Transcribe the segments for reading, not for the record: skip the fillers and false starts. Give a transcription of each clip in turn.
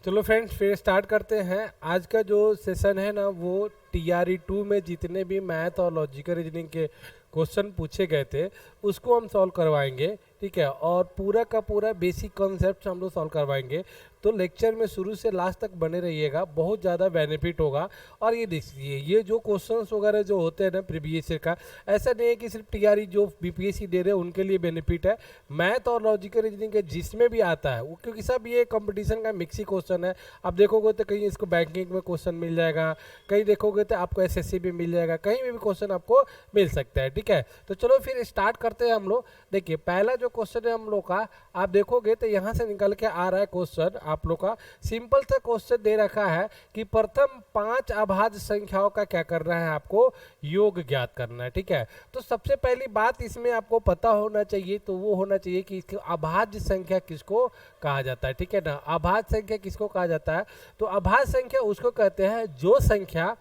चलो फ्रेंड्स फिर स्टार्ट करते हैं। आज का जो सेशन है ना वो TRE 2 में जितने भी मैथ और लॉजिकल रीजनिंग के क्वेश्चन पूछे गए थे उसको हम सॉल्व करवाएंगे, ठीक है। और पूरा का पूरा बेसिक कॉन्सेप्ट हम लोग सॉल्व करवाएंगे। तो लेक्चर में शुरू से लास्ट तक बने रहिएगा, बहुत ज़्यादा बेनिफिट होगा। और ये देखिए ये जो क्वेश्चंस वगैरह जो होते हैं ना प्रीवियस ईयर का, ऐसा नहीं है कि सिर्फ TRE जो BPSC दे रहे हैं उनके लिए बेनिफिट है। मैथ और लॉजिकल रीजनिंग के जिसमें भी आता है वो, क्योंकि सब ये कंपटीशन का मिक्स ही क्वेश्चन है। आप देखोगे तो कहीं इसको बैंकिंग में क्वेश्चन मिल जाएगा, कहीं देखोगे तो आपको SSC भी मिल जाएगा, कहीं भी क्वेश्चन आपको मिल सकता है, ठीक है। तो चलो फिर स्टार्ट करते हैं हम लोग। देखिए पहला जो क्वेश्चन है हम लोग का, आप देखोगे तो यहाँ से निकल के आ रहा है क्वेश्चन आप लोग का। सिंपल सा क्वेश्चन दे रखा है कि प्रथम 5 अभाज्य संख्याओं का क्या करना है, आपको योग ज्ञात करना है, ठीक है। तो सबसे पहली बात इसमें आपको पता होना चाहिए, तो वो होना चाहिए कि इसकी अभाज्य संख्या किसको कहा जाता है, ठीक है ना। अभाज्य संख्या किसको कहा जाता है, तो अभाज्य संख्या उसको कहते हैं जो संख्या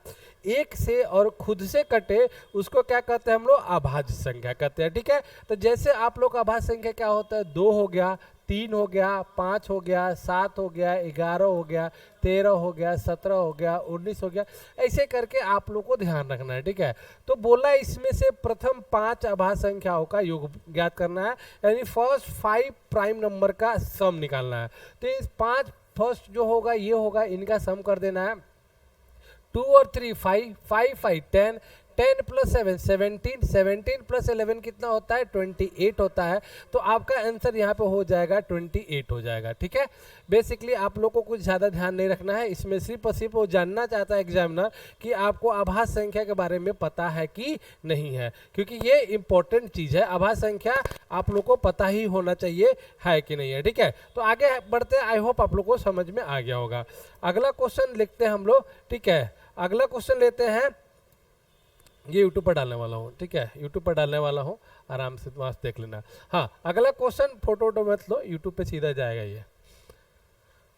एक से और खुद से कटे उसको क्या कहते हैं हम लोग, अभाज्य संख्या कहते हैं, ठीक है। तो जैसे आप लोग का अभाज्य संख्या क्या होता है, 2 हो गया, 3 हो गया, 5 हो गया, 7 हो गया, 11 हो गया, 13 हो गया, 17 हो गया, 19 हो गया, ऐसे करके आप लोग को ध्यान रखना है, ठीक है। तो बोला इसमें से प्रथम 5 अभाज्य संख्याओं का योग ज्ञात करना है, यानी फर्स्ट 5 प्राइम नंबर का सम निकालना है। तो इस 5 फर्स्ट जो होगा ये होगा, इनका सम कर देना है। 2 और 3 5, 5 5 10, 10 प्लस 7 17, 17 प्लस 11 कितना होता है, 28 होता है। तो आपका आंसर यहाँ पे हो जाएगा 28 हो जाएगा, ठीक है। बेसिकली आप लोग को कुछ ज़्यादा ध्यान नहीं रखना है इसमें, सिर्फ और सिर्फ वो जानना चाहता है एग्जामिनर कि आपको अभाज्य संख्या के बारे में पता है कि नहीं है, क्योंकि ये इंपॉर्टेंट चीज़ है। अभाज्य संख्या आप लोग को पता ही होना चाहिए है कि नहीं है, ठीक है। तो आगे बढ़ते हैं, आई होप आप लोग को समझ में आ गया होगा। अगला क्वेश्चन लिखते हैं हम लोग, ठीक है। अगला क्वेश्चन लेते हैं, ये यूट्यूब पर डालने वाला हूँ, ठीक है, यूट्यूब पर डालने वाला हूँ, आराम से वहाँ से देख लेना। हाँ अगला क्वेश्चन फोटो वोटो मत लो, यूट्यूब पे सीधा जाएगा ये।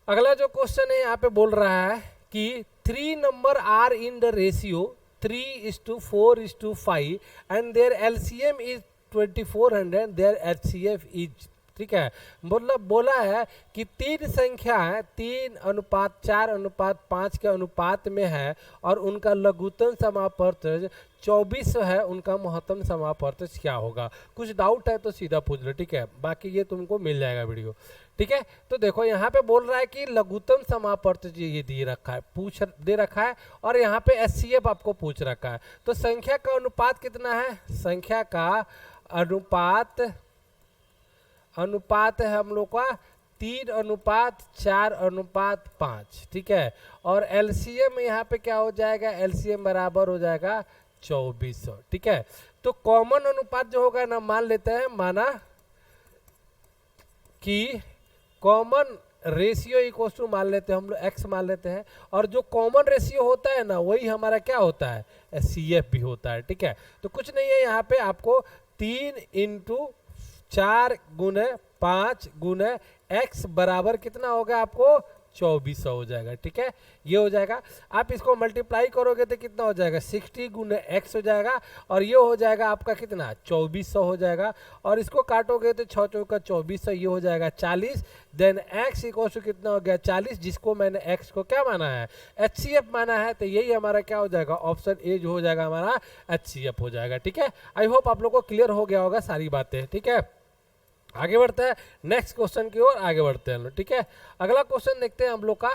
अगला जो क्वेश्चन है यहाँ पे बोल रहा है कि 3 number are in the ratio 3:4:5 and their LCM is 2400, their HCF is, ठीक है। बोला है कि 3 संख्या है 3:4:5 के अनुपात में है और उनका लघुत्तम समापवर्तज 24 है, उनका महत्तम समापवर्तज क्या होगा। कुछ डाउट है तो सीधा पूछ लो, ठीक है, बाकी ये तुमको मिल जाएगा वीडियो, ठीक है। तो देखो यहाँ पे बोल रहा है कि लघुत्तम समापवर्तज ये दे रखा है, दे रखा है, और यहाँ पे HCF आपको पूछ रखा है। तो संख्या का अनुपात कितना है, संख्या का अनुपात है हम लोग का 3:4:5, ठीक है। और LCM यहाँ पे क्या हो जाएगा, LCM बराबर हो जाएगा 2400, ठीक है। तो कॉमन अनुपात जो होगा ना, मान लेते हैं, माना कि कॉमन रेशियो इक्वल टू मान लेते हैं हम लोग x मान लेते हैं, और जो कॉमन रेशियो होता है ना वही हमारा क्या होता है, HCF भी होता है, ठीक है। तो कुछ नहीं है, यहाँ पे आपको 3:4:5 बराबर कितना होगा, आपको 2400 हो जाएगा, ठीक है। ये हो जाएगा, आप इसको मल्टीप्लाई करोगे तो कितना हो जाएगा, 60x हो जाएगा, और ये हो जाएगा आपका कितना, 2400 हो जाएगा। और इसको काटोगे तो 6 चौका 2400, ये हो जाएगा 40। देन x इक्वल टू कितना हो गया, 40, जिसको मैंने x को क्या माना है, HCF माना है। तो यही हमारा क्या हो जाएगा, ऑप्शन ए जो हो जाएगा हमारा HCF हो जाएगा, ठीक है। आई होप आप लोग को क्लियर हो गया होगा सारी बातें, ठीक है। आगे बढ़ते हैं नेक्स्ट क्वेश्चन की ओर, आगे बढ़ते हैं, ठीक है। अगला क्वेश्चन देखते हैं हम लोग का।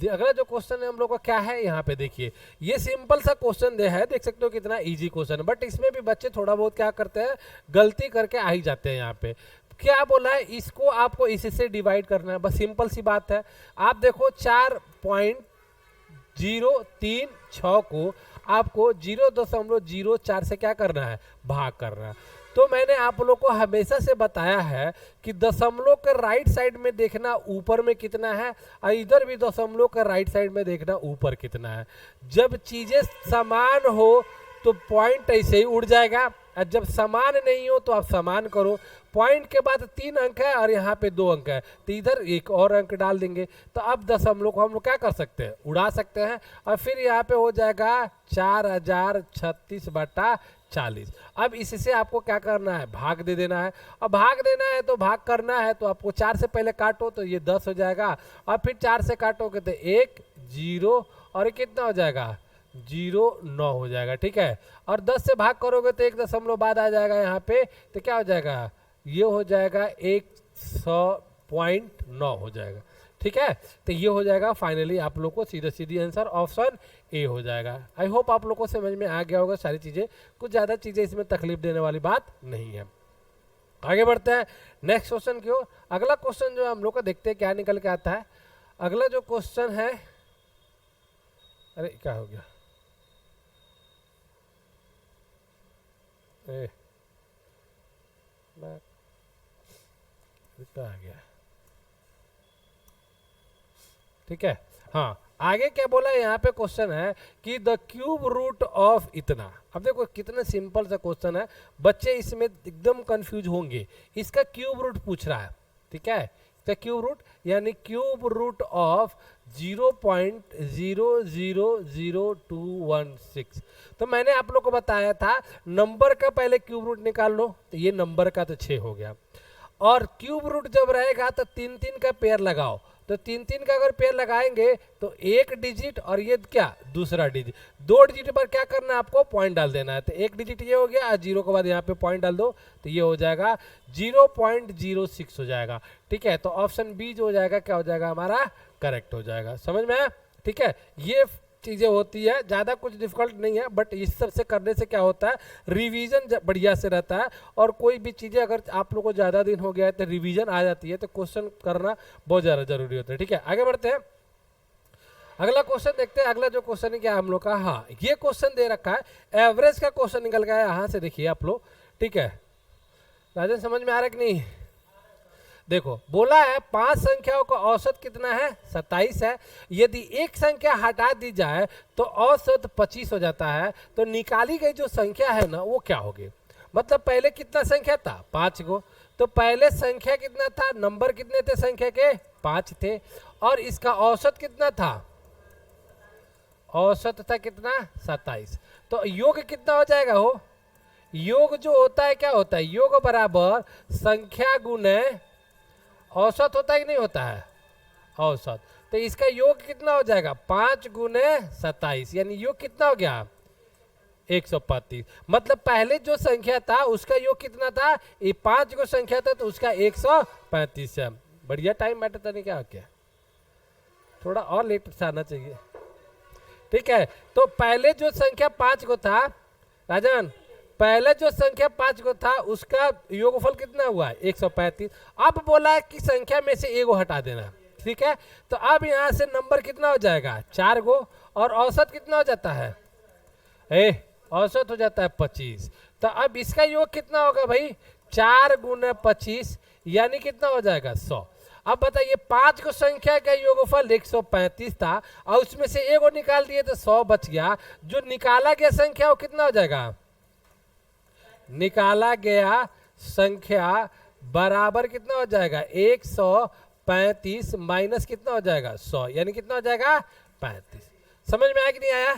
अगला जो क्वेश्चन है हम लोग का क्या है, यहाँ पे देखिए, ये सिंपल सा क्वेश्चन दे है, देख सकते हो कितना इजी क्वेश्चन है, बट इसमें भी बच्चे थोड़ा बहुत क्या करते हैं, गलती करके आ ही जाते हैं। यहाँ पे क्या बोला है, इसको आपको इससे डिवाइड करना है, बस सिंपल सी बात है। आप देखो 4.036 को आपको 0.04 से क्या करना है, भाग करना है। तो मैंने आप लोग को हमेशा से बताया है कि दशमलव के राइट साइड में देखना ऊपर में कितना है, और इधर भी दशमलव के राइट साइड में देखना ऊपर कितना है। जब चीजें समान हो तो पॉइंट ऐसे ही उड़ जाएगा, जब समान नहीं हो तो आप समान करो। पॉइंट के बाद 3 अंक है और यहाँ पे 2 अंक है, तो इधर एक और अंक डाल देंगे। तो अब दशमलव को हम लोग क्या कर सकते हैं, उड़ा सकते हैं, और फिर यहाँ पे हो जाएगा 4036/40। अब इससे आपको क्या करना है, भाग दे देना है। और भाग देना है तो भाग करना है तो आपको 4 से पहले काटो तो ये 10 हो जाएगा, और फिर 4 से काटोगे तो 1 0 और ये कितना हो जाएगा 0,9 हो जाएगा। ठीक है, और 10 से भाग करोगे तो 1 दशमलव बाद आ जाएगा यहाँ पे, तो क्या हो जाएगा, ये हो जाएगा 100.9 हो जाएगा। ठीक है, तो ये हो जाएगा फाइनली आप लोग को सीधा सीधी आंसर ऑप्शन ए हो जाएगा। आई होप आप लोग को समझ में आ गया होगा सारी चीज़ें, कुछ ज़्यादा चीज़ें इसमें तकलीफ देने वाली बात नहीं है। आगे बढ़ते हैं नेक्स्ट क्वेश्चन की ओर। अगला क्वेश्चन जो हम लोग का देखते हैं क्या निकल के आता है। अगला जो क्वेश्चन है, अरे क्या हो गया, आ गया। ठीक है, हाँ आगे क्या बोला है, यहाँ पे क्वेश्चन है कि द क्यूब रूट ऑफ इतना। अब देखो कितना सिंपल सा क्वेश्चन है, बच्चे इसमें एकदम कंफ्यूज होंगे। इसका क्यूब रूट पूछ रहा है। ठीक है, इसका क्यूब रूट यानी क्यूब रूट ऑफ 0.000216। तो मैंने आप लोग को बताया था नंबर का पहले क्यूब रूट निकाल लो, तो ये नंबर का तो 6 हो गया, और क्यूब रूट जब रहेगा तो 3-3 का पेयर लगाओ, तो 3-3 का अगर पेयर लगाएंगे तो 1 डिजिट और ये क्या दूसरा डिजिट, 2 डिजिट पर क्या करना है आपको पॉइंट डाल देना है। तो 1 डिजिट ये हो गया और 0 के बाद यहाँ पे पॉइंट डाल दो, तो ये हो जाएगा 0.06 हो जाएगा। ठीक है, तो ऑप्शन बी जो हो जाएगा क्या हो जाएगा हमारा करेक्ट हो जाएगा। समझ में आया? ठीक है, ये चीज़ें होती है, ज़्यादा कुछ डिफिकल्ट नहीं है, बट इस सब से करने से क्या होता है रिवीजन बढ़िया से रहता है, और कोई भी चीज़ें अगर आप लोग को ज़्यादा दिन हो गया है तो रिवीजन आ जाती है, तो क्वेश्चन करना बहुत ज़्यादा जरूरी होता है। ठीक है, आगे बढ़ते हैं, अगला क्वेश्चन देखते हैं। अगला जो क्वेश्चन है क्या हम लोग का, हाँ ये क्वेश्चन दे रखा है, एवरेज का क्वेश्चन निकल गया है यहाँ से, देखिए आप लोग। ठीक है, राजन समझ में आ रहा है कि नहीं? देखो बोला है 5 संख्याओं का औसत कितना है 27 है, यदि एक संख्या हटा दी जाए तो औसत 25 हो जाता है, तो निकाली गई जो संख्या है ना वो क्या होगी। मतलब पहले कितना संख्या था 5 गो, तो पहले संख्या कितना था, नंबर कितने थे संख्या के 5 थे, और इसका औसत कितना था, औसत था कितना 27। तो योग कितना हो जाएगा, हो योग जो होता है क्या होता है, योग बराबर संख्या गुणे औसत होता है कि नहीं होता है, औसत। तो इसका योग कितना हो जाएगा 5 गुणे 27, यानी योग कितना हो गया 135। मतलब पहले जो संख्या था उसका योग कितना था, ये 5 को संख्या था तो उसका 135 है। बढ़िया टाइम मैटर था नहीं क्या, क्या थोड़ा और लेट से आना चाहिए। ठीक है, तो पहले जो संख्या 5 को था राजन, पहले जो संख्या 5 को था उसका योगफल कितना हुआ 135। अब बोला कि संख्या में से एगो हटा देना। ठीक है, तो अब यहाँ से नंबर कितना हो जाएगा 4 गो, और औसत कितना हो जाता है, औसत हो जाता है 25। तो अब इसका योग कितना होगा भाई 4 गुना 25, यानी कितना हो जाएगा 100। अब बताइए 5 को संख्या का योगफल 135 था, और उसमें से एगो निकाल दिए तो 100 बच गया। जो निकाला गया संख्या वो कितना हो जाएगा, निकाला गया संख्या बराबर कितना हो जाएगा 135 माइनस कितना हो जाएगा 100, यानी कितना हो जाएगा 35। समझ में आया कि नहीं आया,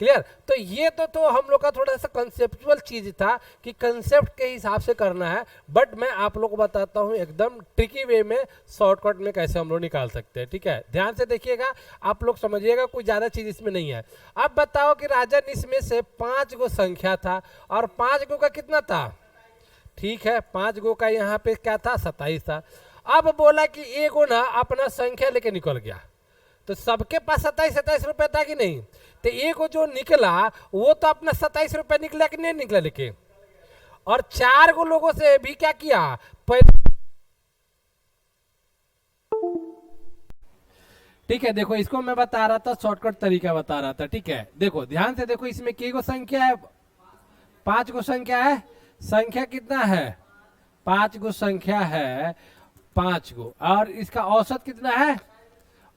क्लियर? तो ये तो हम लोग का थोड़ा सा कंसेप्चुअल चीज था कि कंसेप्ट के हिसाब से करना है, बट मैं आप लोग को बताता हूँ एकदम ट्रिकी वे में, शॉर्टकट में कैसे हम लोग निकाल सकते हैं। ठीक है, ध्यान से देखिएगा, आप लोग समझिएगा, कोई ज़्यादा चीज़ इसमें नहीं है। अब बताओ कि राजन इसमें से 5 गो संख्या था और 5 गो का कितना था, ठीक है 5 गो का यहाँ पे क्या था 27 था। अब बोला कि एगो ना अपना संख्या लेके निकल गया, तो सबके पास 27 रुपए था कि नहीं, तो एक जो निकला वो तो अपना 27 रुपए निकला कि नहीं निकला लेके, और 4 गो लोगों से भी क्या किया ठीक है, देखो इसको मैं बता रहा था, शॉर्टकट तरीका बता रहा था। ठीक है, देखो ध्यान से देखो, इसमें के गो संख्या है 5 गो संख्या है, संख्या कितना है 5 गो संख्या है 5 गो, और इसका औसत कितना है,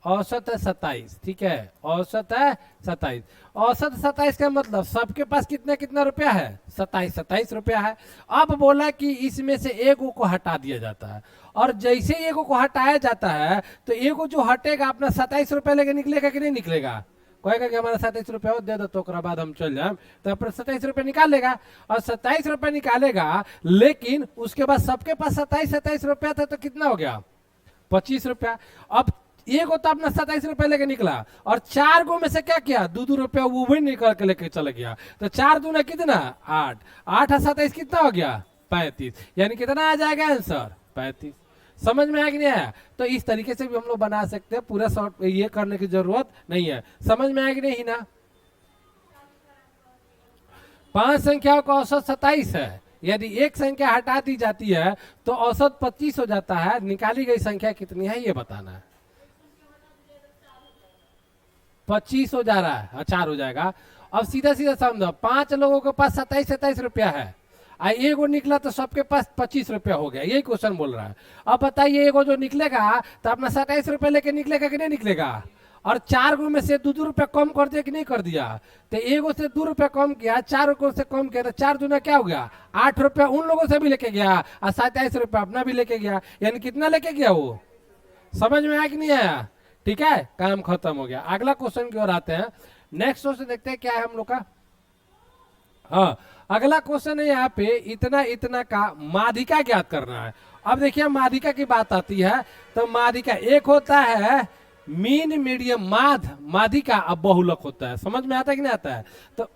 औसत है 27, ठीक है, औसत है 27। औसत 27 का मतलब सबके पास कितना कितना रुपया है, 27 रुपया है। अब बोला कि इसमें से एगो को हटा दिया जाता है, और जैसे ही एगो को हटाया जाता है तो एगो जो हटेगा अपना 27 रुपया लेके निकलेगा कि नहीं निकलेगा, कहेगा कि हमारा 27 रुपया हो दे दो, तो ओकरा बाद हम चल जाए, तो अपना 27 रुपया निकाल लेगा। और 27 रुपया निकालेगा, लेकिन उसके बाद सबके पास 27 रुपया था, तो कितना हो गया, 25 रुपया। अब एगो तो अपना 27 रुपया लेके निकला, और 4 गो में से क्या किया, 2 रुपया वो भी निकल के लेके चले गया, तो 4 दूना कितना 8, 8 और 27 कितना हो गया 35, यानी कितना आ जाएगा आंसर 35। समझ में आया कि नहीं आया? तो इस तरीके से भी हम लोग बना सकते हैं, पूरा शॉर्ट ये करने की जरूरत नहीं है। समझ में आया कि नहीं ना? 5 संख्याओं का औसत 27 है, यदि एक संख्या हटा दी जाती है तो औसत 25 हो जाता है। निकाली गई संख्या कितनी है ये बताना है। 25 हो जा रहा है, 4 हो जाएगा। अब सीधा सीधा समझो, 5 लोगों के पास 27 रुपया है, एगो निकला तो सबके पास 25 रुपया हो गया, यही क्वेश्चन बोल रहा है। अब बताइए एगो जो निकलेगा तो अपना 27 रुपया लेके निकलेगा कि नहीं निकलेगा, और 4 गो में से 2 रुपया कम कर दिया कि नहीं कर दिया, तो एगो से 2 रुपया कम किया, 4 गो से कम किया, तो 4 दूना क्या हो गया 8 रुपया उन लोगों से भी लेके गया, और 27 रुपया अपना भी लेके गया, यानी कितना लेके गया वो। समझ में आया कि नहीं आया? ठीक है, काम खत्म हो गया। अगला क्वेश्चन की ओर आते हैं। नेक्स्ट क्वेश्चन देखते हैं क्या है हम लोग का। हाँ, अगला क्वेश्चन है यहाँ पे, इतना इतना का माध्यिका ज्ञात करना है। अब देखिए माध्यिका की बात आती है, तो माध्यिका एक होता है मीन, मीडियम, माध्यिका, अब बहुलक होता है। समझ में आता है कि नहीं आता है? तो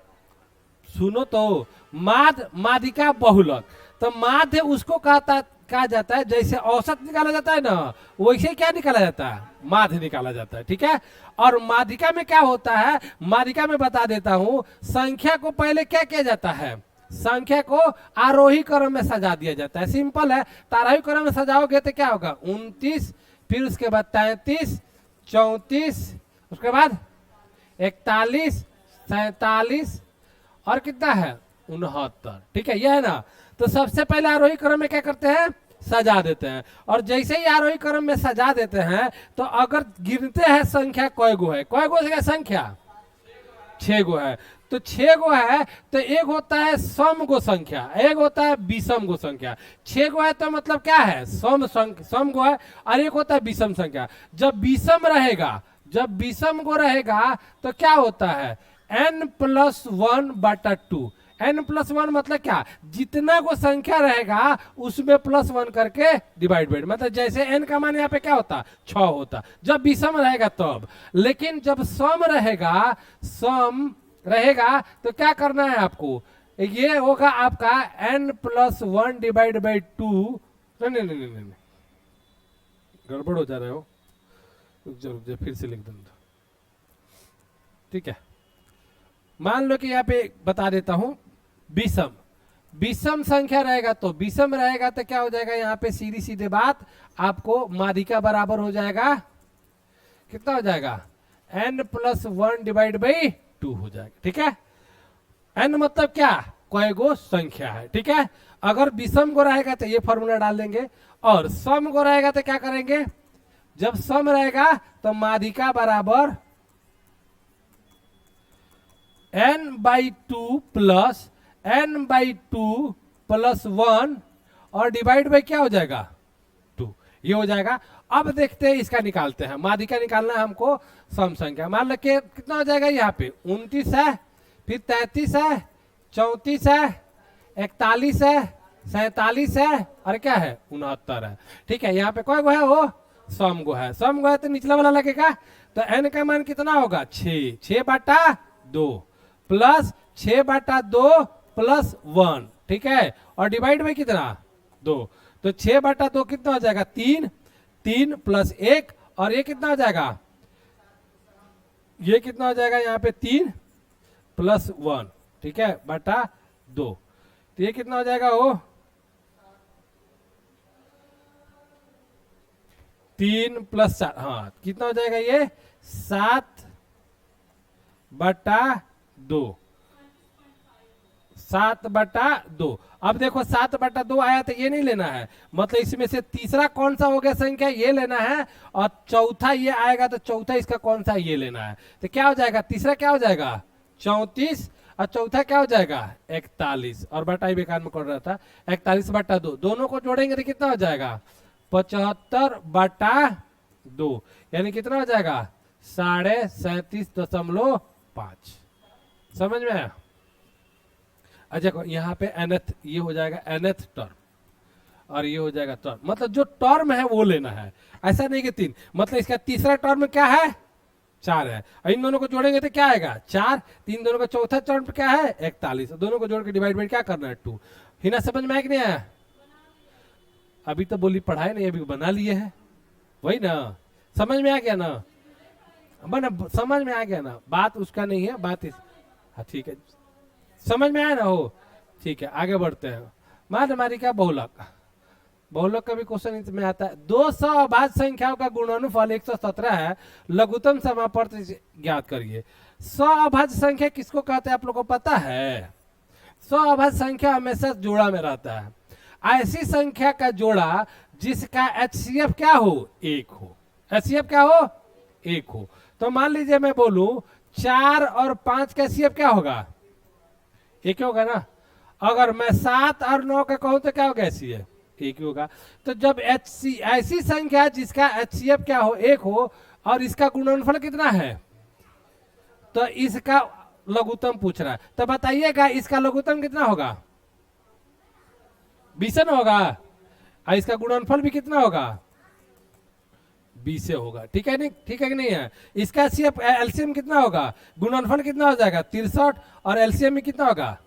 सुनो तो, माध्यिका, बहुलक। तो माध्य उसको कहा जाता है, जैसे औसत निकाला जाता है ना, वैसे क्या निकाला जाता है, माध्य निकाला जाता है, ठीक है। और माध्यिका में क्या होता है, माध्यिका में बता देता हूं, संख्या को पहले क्या किया जाता है, संख्या को आरोही क्रम में सजा दिया जाता है। सिंपल है, तारोही क्रम में सजाओगे तो क्या होगा 29, फिर उसके बाद 33, 34, उसके बाद 41, 47, और कितना है 69, ठीक है, यह है ना। तो सबसे पहले आरोही क्रम में क्या करते हैं, सजा देते हैं, और जैसे ही आरोही क्रम में सजा देते हैं तो अगर गिनते हैं संख्या कय गो है, कय गो है संख्या 6 गो है, तो 6 गो है, तो एक होता है सम गो संख्या, एक होता है विषम गो संख्या। 6 गो है तो मतलब क्या है, सम गो है, और एक होता है विषम संख्या। जब विषम गो रहेगा तो क्या होता है n+1/2। n+1 मतलब क्या, जितना को संख्या रहेगा उसमें +1 करके डिवाइड, मतलब जैसे n का मान यहाँ पे क्या होता 6 होता, जब विषम रहेगा तब। लेकिन जब सम रहेगा तो क्या करना है आपको, ये होगा आपका n+1/2। नहीं, गड़बड़ हो जा रहा है वो, रुक फिर से लिख दूंगा, ठीक है। मान लो कि यहाँ पे बता देता हूं, विषम संख्या रहेगा तो विषम रहेगा तो क्या हो जाएगा, यहाँ पे सीधी सीधे बात आपको माध्यिका बराबर हो जाएगा, कितना हो जाएगा n+1/2 हो जाएगा, ठीक है। n मतलब क्या, कई गो संख्या है, ठीक है। अगर विषम को रहेगा तो ये फॉर्मूला डाल देंगे, और सम को रहेगा तो क्या करेंगे, जब सम रहेगा तो माध्यिका बराबर n/2 प्लस n/2 + 1 और डिवाइड बाई क्या हो जाएगा 2, ये हो जाएगा। अब देखते हैं इसका निकालते हैं, माध्यिका निकालना है हमको सम संख्या। मान लो कि कितना हो जाएगा, यहाँ पे 29 है, फिर 33 है, 34 है, 41 है, 47 है, और क्या है 69 है, ठीक है। यहाँ पे कौन गो है, वो सम गो है, सम गो है तो निचला वाला लगेगा, तो n का मान कितना होगा 6/2 प्लस 6/2 + 1, ठीक है, और डिवाइड में कितना 2, तो 6/2 कितना हो जाएगा 3 + 1, और ये कितना हो जाएगा, ये कितना हो जाएगा यहाँ पे 3 + 1, ठीक है, बटा 2, तो ये कितना हो जाएगा, वो 3 + 4, हाँ कितना हो जाएगा ये 7/2, 7/2। अब देखो 7/2 आया तो ये नहीं लेना है, मतलब इसमें से तीसरा कौन सा हो गया संख्या ये लेना है, और चौथा ये आएगा तो चौथा इसका कौन सा ये लेना है। तो क्या हो जाएगा, तीसरा क्या हो जाएगा 34 और चौथा क्या हो जाएगा 41, और बटा ही बेकार में कर रहा था। 41/2 दोनों को जोड़ेंगे तो कितना हो जाएगा 75/2, यानी कितना हो जाएगा 37.5। समझ में आया। अच्छा यहाँ पे nth ये हो जाएगा nth टर्म, और ये हो जाएगा टर्म, मतलब जो टर्म है वो लेना है, ऐसा नहीं कि 3, मतलब इसका तीसरा टर्म क्या है 4 है, और इन दोनों को जोड़ेंगे तो क्या आएगा 4, 3 दोनों का चौथा टर्म क्या है 41, दोनों को जोड़ के डिवाइड बाई क्या करना है 2। हिना समझ में आया कि नहीं आया। अभी तो बोली पढ़ाई नहीं, अभी बना लिए है, वही ना, समझ में आ गया ना, बना समझ में आ गया ना, बात उसका नहीं है, बात इस, हाँ ठीक है, समझ में आया ना हो, ठीक है आगे बढ़ते हैं। मान हमारी क्या बहुलक, बहुलक का भी क्वेश्चन इसमें आता है। 200 अभाज्य संख्याओं का गुणनफल 117 है, लघुत्तम समापवर्त ज्ञात करिए। 100 अभाज्य संख्या किसको कहते हैं आप लोगों को पता है। 100 अभाज्य संख्या हमेशा जोड़ा में रहता है, ऐसी संख्या का जोड़ा जिसका HCF क्या हो 1 हो, HCF क्या हो 1 हो। तो मान लीजिए मैं बोलूं 4 और 5 का HCF क्या होगा 1 होगा ना। अगर मैं 7 और 9 का कहूं तो क्या होगा HCF 1 होगा। तो जब ऐसी संख्या जिसका HCF क्या हो 1 हो और इसका गुणनफल कितना है, तो इसका लघुत्तम पूछ रहा है, तो बताइएगा इसका लघुत्तम कितना होगा 20 होगा, और इसका गुणनफल भी कितना होगा 20 होगा। ठीक है नहीं, ठीक है कि नहीं है। इसका एलसीएम कितना होगा, गुणनफल कितना हो जाएगा 63, और एलसीएम में कितना होगा।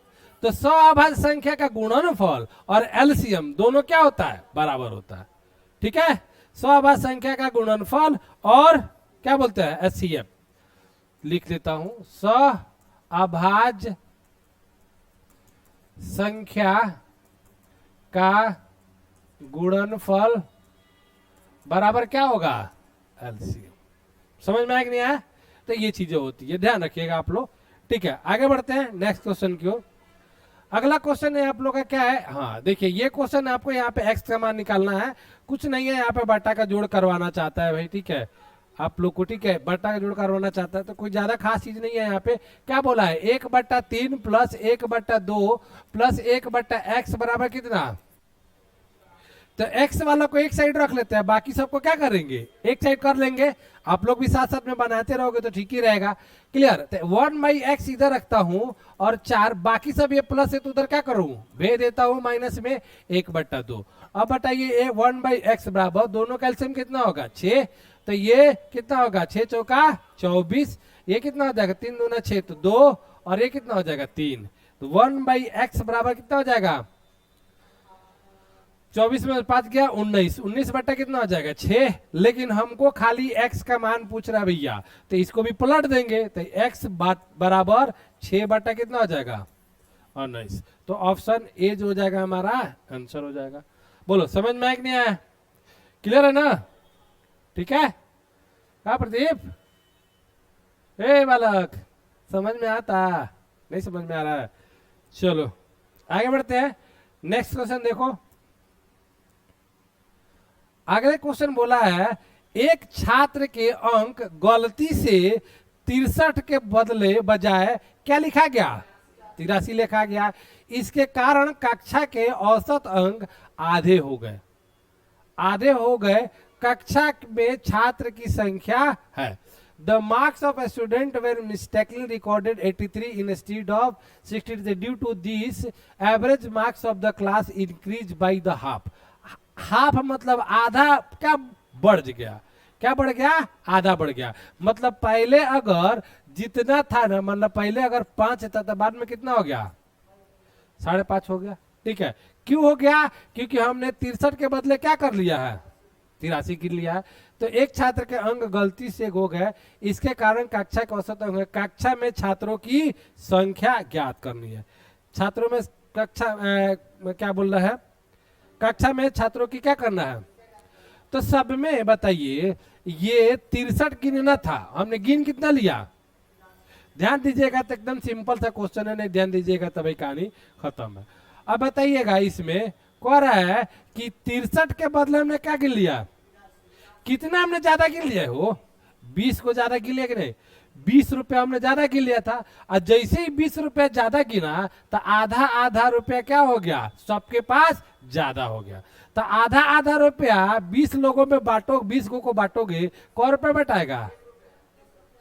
तो 100 अभाज्य संख्या का गुणनफल और एलसीएम दोनों क्या होता है बराबर होता है। ठीक है, 100 अभाज्य संख्या का गुणनफल और क्या बोलते हैं एचसीएफ, लिख लेता हूं 100 अभाज्य संख्या का गुणनफल बराबर क्या होगा एलसीएम। समझ में आया कि नहीं आया। तो ये चीजें होती है, ध्यान रखिएगा आप लोग। ठीक है आगे बढ़ते हैं नेक्स्ट क्वेश्चन की ओर। अगला क्वेश्चन है आप लोग का क्या है, हाँ देखिए ये क्वेश्चन आपको यहाँ पे एक्स का मान निकालना है, कुछ नहीं है यहाँ पे बटा का जोड़ करवाना चाहता है भाई। ठीक है आप लोग को, ठीक है बटा का जोड़ करवाना चाहता है, तो कोई ज्यादा खास चीज नहीं है। यहाँ पे क्या बोला है 1/3 प्लस 1/2 प्लस 1/x बराबर कितना। तो x वाला को एक साइड रख लेते हैं, बाकी सबको क्या करेंगे एक साइड कर लेंगे। आप लोग भी साथ साथ में बनाते रहोगे तो ठीक ही रहेगा। क्लियर। तो 1/x इधर रखता हूं और 4, बाकी सब ये प्लस है तो उधर क्या करूं भेज देता हूं माइनस में 1/2। अब बताइए 1/x बराबर दोनों का एलसीएम कितना होगा 6, तो ये कितना होगा 6 चौका 24, ये कितना हो जाएगा 3 दूना 6 तो 2, और ये कितना हो जाएगा 3। तो 1/x बराबर कितना हो जाएगा 24 में 5 गया 19, 19 बटा कितना हो जाएगा 6। लेकिन हमको खाली x का मान पूछ रहा है भैया, तो इसको भी पलट देंगे, तो x बराबर 6 बटा कितना हो जाएगा 19। तो ऑप्शन ए जो हो जाएगा हमारा आंसर हो जाएगा। बोलो समझ में आया कि नहीं आया, क्लियर है ना। ठीक है क्या प्रदीप, ए बालक समझ में आता नहीं, समझ में आ रहा है। चलो आगे बढ़ते हैं। नेक्स्ट क्वेश्चन देखो, अगले क्वेश्चन बोला है एक छात्र के अंक गलती से 63 के बदले बजाय क्या लिखा गया 83 लिखा गया। इसके कारण कक्षा के औसत अंक आधे हो गए, आधे हो गए। कक्षा में छात्र की संख्या है। The marks of a student were mistakenly recorded 83 instead of 60. Due to this, average marks of the class increased by the half. Half मतलब आधा क्या बढ़ गया, क्या बढ़ गया आधा बढ़ गया। मतलब पहले अगर जितना था ना, मतलब पहले अगर 5 था तो बाद में कितना हो गया 5.5 हो गया। ठीक है क्यों हो गया, क्योंकि हमने 63 के बदले क्या कर लिया है 83 कर लिया है। तो एक छात्र के अंक गलती से हो गए, इसके कारण कक्षा का औसत अंक, कक्षा में छात्रों की संख्या ज्ञात करनी है। छात्रों में कक्षा क्या बोल रहा है, कक्षा में छात्रों की क्या करना है। तो सब में बताइए ये 63 गिनना था, हमने गिन कितना लिया। ध्यान दीजिएगा तो एकदम सिंपल सा क्वेश्चन है, नहीं ध्यान दीजिएगा तभी कहानी खत्म है। अब बताइएगा, इसमें कह रहा है कि 63 के बदले हमने क्या गिन लिया, कितना हमने ज्यादा गिन लिया है वो, 20 को ज्यादा गिन लिया कि नहीं, 20 रुपया हमने ज्यादा गिन लिया था। और जैसे ही 20 रुपया ज्यादा गिना तो आधा आधा रुपया क्या हो गया, सबके पास ज्यादा हो गया। तो आधा आधा रुपया 20 लोगों में बांटो, 20 को बांटोगे, कै रुपये बटाएगा,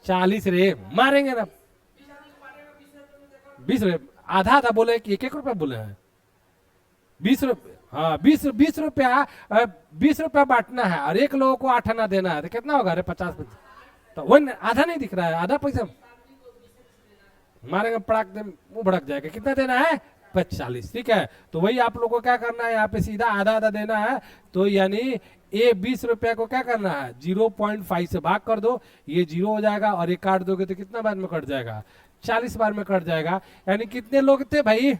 40 रे, मारेंगे ना, 20 रुपये, आधा आधा बोले कि 1 रुपया बोले हैं, 20 रुपये, हाँ 20 रुपया, 20 रुपया बांटना है और 1 लोगों को 8 आना देना है, तो कितना होगा, अरे 50, तो वो आधा नहीं दिख रहा है, आधा पैसा मारेंगे, पड़ाक दे मुंह भड़क जाएगा, कितना देना है, 45, ठीक है। तो वही आप लोगों को क्या करना है, यहाँ पे सीधा आधा आधा देना है। तो यानी ये 20 रुपया को क्या करना है, 0.5 से भाग कर दो, ये 0 हो जाएगा, और ये काट दोगे तो कितना बार में कट जाएगा, 40 बार में कट जाएगा। यानी कितने लोग थे भाई,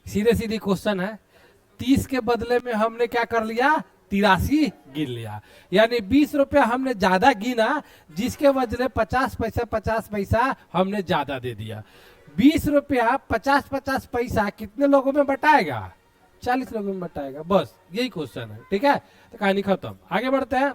सीधे सीधी क्वेश्चन है, 30 के बदले में हमने क्या कर लिया, 83 गिन लिया। यानी 20 रुपया हमने ज्यादा गिना, जिसके बदले 50 पैसा हमने ज्यादा दे दिया। 20 रुपया 50 पैसा कितने लोगों में बटाएगा, 40 लोगों में बटाएगा, बस यही क्वेश्चन है, ठीक है। तो कहानी खत्म, आगे बढ़ते हैं,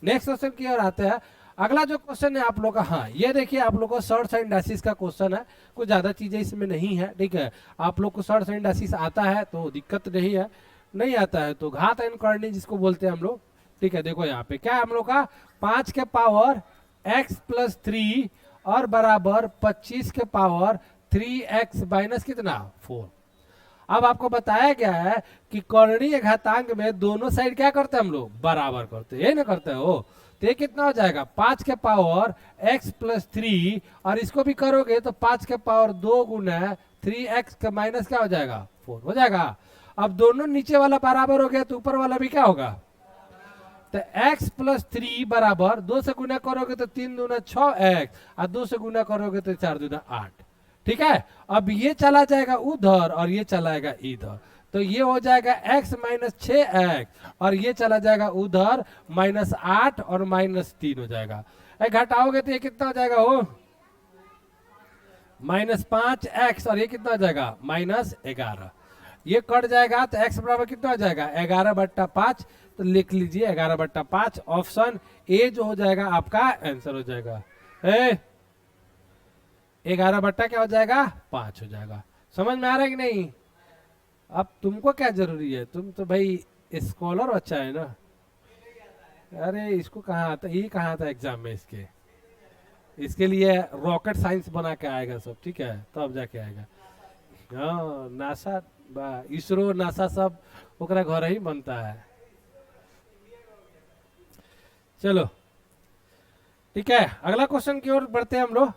नेक्स्ट क्वेश्चन की ओर आते हैं। अगला जो क्वेश्चन है आप लोग का, हाँ ये देखिए, आप लोग को शॉर्ट साइन डायसिस का क्वेश्चन है, कुछ ज्यादा चीजें इसमें नहीं है, ठीक है। आप लोग को शॉर्ट साइन डायसिस आता है तो दिक्कत नहीं है, नहीं आता है तो घात एन करनी जिसको बोलते हैं हम लोग, ठीक है। देखो यहाँ पे क्या है हम लोग का, 5 के पावर x प्लस 3 और बराबर 25 के पावर 3x माइनस कितना 4। अब आपको बताया गया है कि करणीय घातांक में दोनों साइड क्या करते हैं हम लोग, बराबर करते हैं, यही ना करते हो। तो ये कितना हो जाएगा, 5 के पावर x प्लस 3, और इसको भी करोगे तो 5 के पावर 2 गुना 3x का माइनस क्या हो जाएगा, 4 हो जाएगा। अब दोनों नीचे वाला बराबर हो गया तो ऊपर वाला भी क्या होगा, तो x प्लस 3 बराबर 2 से गुना करोगे तो 3 दूना 6x, और 2 से गुना करोगे तो 4 दूना 8, ठीक है। अब ये चला जाएगा उधर और ये चलाएगा इधर, तो ये हो जाएगा x माइनस 6x, और ये चला जाएगा उधर -8 और -3 हो जाएगा। घटाओगे तो ये कितना हो जाएगा, हो -5x, और ये कितना हो जाएगा, -11। ये कट जाएगा तो x बराबर कितना हो जाएगा, 11/5। तो लिख लीजिए 11/5, ऑप्शन ए जो हो जाएगा आपका आंसर हो जाएगा। 11 बट्टा क्या हो जाएगा, 5 हो जाएगा। समझ में आ रहा है कि नहीं। अब तुमको क्या जरूरी है, तुम तो भाई स्कॉलर बच्चा है ना। अरे इसको कहाँ आता, ये कहाँ आता एग्जाम में, इसके लिए रॉकेट साइंस बना के आएगा सब, ठीक है, तब जाके आएगा। हाँ नासा, इसरो, नासा सब ओकरा घर ही बनता है। चलो ठीक है, अगला क्वेश्चन की ओर बढ़ते हैं हम लोग।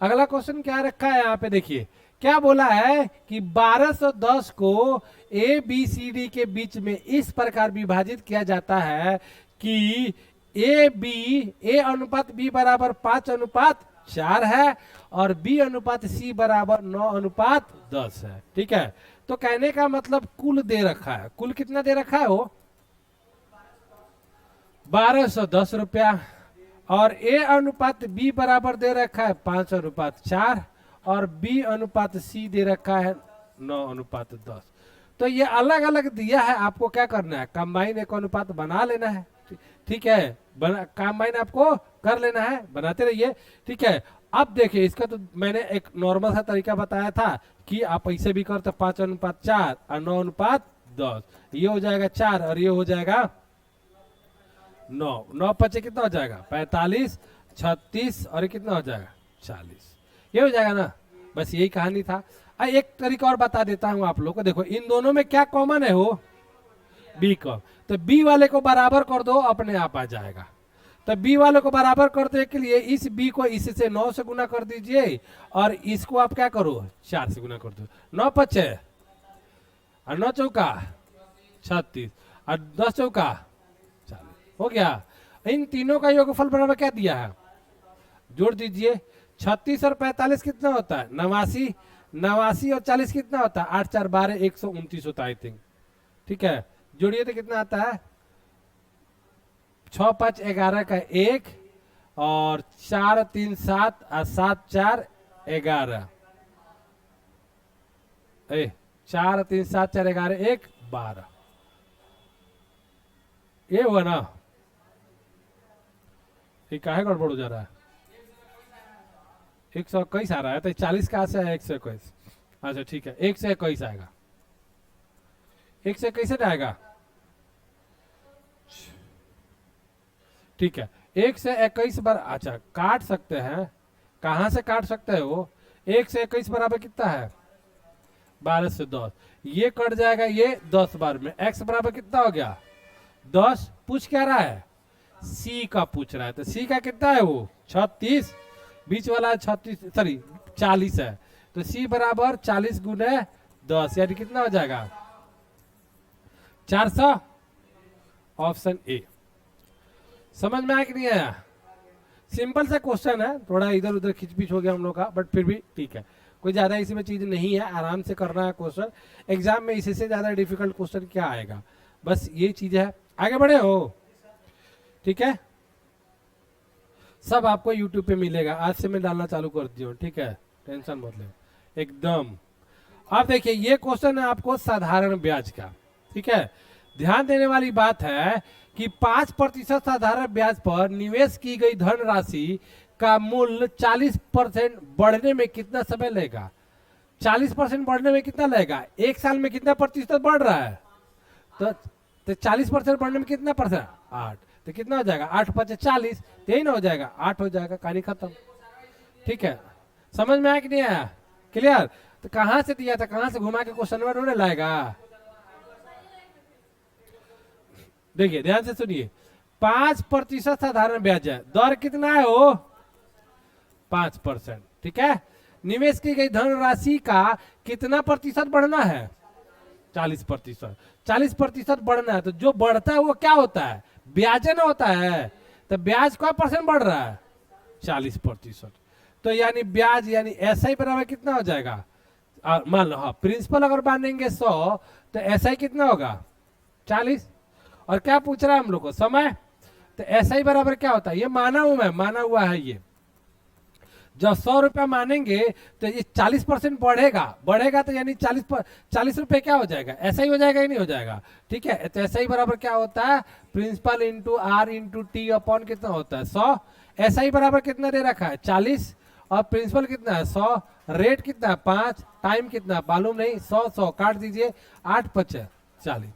अगला क्वेश्चन क्या रखा है यहाँ पे, देखिए क्या बोला है कि 1210 को ए बी सी डी के बीच में इस प्रकार विभाजित किया जाता है कि ए अनुपात बी बराबर 5:4 है और बी अनुपात सी बराबर 9:10 है, ठीक है। तो कहने का मतलब कुल दे रखा है, कुल कितना दे रखा है, वो 1210 रुपया, और ए अनुपात बी बराबर दे रखा है 5:4, और बी अनुपात सी दे रखा है 9:10। तो ये अलग अलग दिया है, आपको क्या करना है, कंबाइन एक अनुपात बना लेना है, ठीक है, कंबाइन आपको कर लेना है, बनाते रहिए, ठीक है। अब देखिए इसका तो मैंने एक नॉर्मल सा तरीका बताया था कि आप ऐसे भी करते 5:4 और 9:10, ये हो जाएगा 4 और ये हो जाएगा 9 5 कितना हो जाएगा 45, 36 और ये कितना हो जाएगा 40, ये हो जाएगा ना। बस यही कहानी था। एक तरीका और बता देता हूं आप लोग को, देखो इन दोनों में क्या कॉमन है, हो बी कॉम, तो बी वाले को बराबर कर दो, अपने आप आ जाएगा। तो बी वाले को बराबर करने के लिए इस बी को इससे 9 से गुना कर दीजिए, और इसको आप क्या करो 4 से गुना कर दो, 9 5 और 9 चौका 36 और 10 चौका 40 हो गया। इन तीनों का योगफल बराबर क्या दिया है, जोड़ दीजिए। 36 और 45 कितना होता है 89, 89 और 40 कितना होता है 8 4 12 129 होता है आई थिंक, ठीक है। जोड़िए तो कितना आता है 6 5 11 का 1 और 4 3 7 और 7 4 11, 4 3 7 4 11 1 12, ये हुआ ना। ये काहे गड़बड़ हो जा रहा है? 121 आ रहा है, तो 40 कहाँ से है 121? अच्छा ठीक है, 121 आएगा, 121 से आएगा। ठीक है, 121 बार, अच्छा काट सकते हैं, कहां से काट सकते हैं वो? 121 बराबर कितना है? 12 से 10, ये कट जाएगा ये 10 बार में। x बराबर कितना हो गया? 10। पूछ क्या रहा है? c का पूछ रहा है, तो c का कितना है वो? 36, बीच वाला 36 सॉरी 40 है, तो c बराबर 40 गुने 10, यानी कितना हो जाएगा? 400। Option A. समझ में आया कि नहीं आया? सिंपल सा क्वेश्चन है, थोड़ा इधर उधर खिंचपिच हो गया हम लोग का, बट फिर भी ठीक है, कोई ज्यादा इसमें चीज नहीं है, आराम से करना है क्वेश्चन। एग्जाम में इससे ज्यादा डिफिकल्ट क्वेश्चन क्या आएगा? बस ये चीज है। आगे बढ़े हो? ठीक है, सब आपको यूट्यूब पे मिलेगा, आज से मैं डालना चालू कर दिया हूँ, ठीक है, टेंशन मत ले एकदम। अब देखिए ये क्वेश्चन है आपको साधारण ब्याज का, ठीक है। ध्यान देने वाली बात है कि 5% साधारण ब्याज पर निवेश की गई धनराशि का मूल्य 40% बढ़ने में कितना समय लगेगा? 40% बढ़ने में कितना लगेगा? एक साल में कितना प्रतिशत बढ़ रहा है? तो 40% बढ़ने में कितना परसेंट? 8। तो कितना हो जाएगा? 8 5 40, यही ना हो जाएगा? 8 हो जाएगा, कहानी खत्म। ठीक है, समझ में आया कि नहीं आया? क्लियर? तो कहां से दिया था, कहां से घुमा के क्वेश्चन में ढूंढने लाएगा? देखिए ध्यान से सुनिए, 5% साधारण ब्याज है, दर कितना है वो? 5%। ठीक है, निवेश की गई धनराशि का कितना प्रतिशत बढ़ना है? 40%। 40% बढ़ना है, तो जो बढ़ता है वो क्या होता है? ब्याज ना होता है। तो ब्याज का परसेंट बढ़ रहा है? 40%। तो यानी ब्याज यानी एसआई बराबर कितना हो जाएगा? मान लो हाँ, प्रिंसिपल अगर बांधेंगे 100, तो एसआई कितना होगा? 40। और क्या पूछ रहा है हम लोग को? समय। तो एसआई बराबर क्या होता है? ये माना हूं मैं, माना हुआ है ये। जब 100 रुपया मानेंगे तो ये 40% बढ़ेगा, बढ़ेगा तो यानी 40 रुपए क्या हो जाएगा? ऐसा ही हो जाएगा ही नहीं हो जाएगा? ठीक है, तो ऐसा ही बराबर क्या होता है? Principal into R into T upon कितना होता है? 100। ऐसा ही बराबर कितना दे रखा है? 40। और प्रिंसिपल कितना है? 100। रेट कितना है? 5। टाइम कितना मालूम नहीं, 100 काट दीजिए, 8 5 40।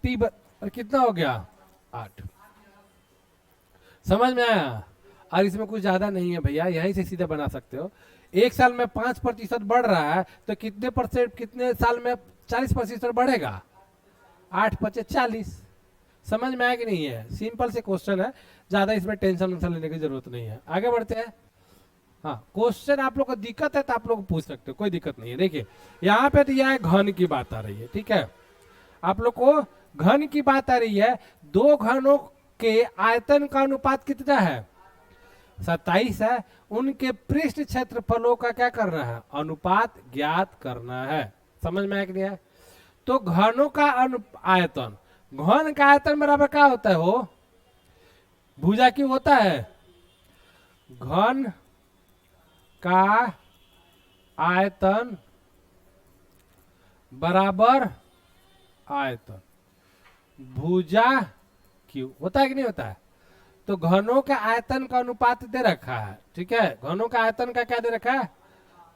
टी कितना हो गया? 8। समझ में आया? और इसमें कुछ ज्यादा नहीं है भैया, यहीं से सीधे बना सकते हो। एक साल में 5% बढ़ रहा है, तो कितने परसेंट, कितने साल में 40% बढ़ेगा? 8 5 40। समझ में आया कि नहीं है? सिंपल से क्वेश्चन है, ज्यादा इसमें टेंशन लेने की जरूरत नहीं है। आगे बढ़ते हैं। हाँ, क्वेश्चन आप लोग को दिक्कत है तो आप लोग पूछ सकते हो, कोई दिक्कत नहीं है। देखिए यहाँ पे दिया है घन की बात आ रही है, ठीक है, आप लोग को घन की बात आ रही है। दो घनों के आयतन का अनुपात कितना है? 27 है। उनके पृष्ठ क्षेत्रफलों का क्या करना है? अनुपात ज्ञात करना है। समझ में आया कि नहीं है? तो घनों का आयतन, घन का आयतन बराबर क्या होता है? हो भुजा क्यों होता है? घन का आयतन बराबर आयतन भुजा क्यों होता है कि नहीं होता है? तो घनों का आयतन का अनुपात दे रखा है, ठीक है, घनों का आयतन का क्या दे रखा है?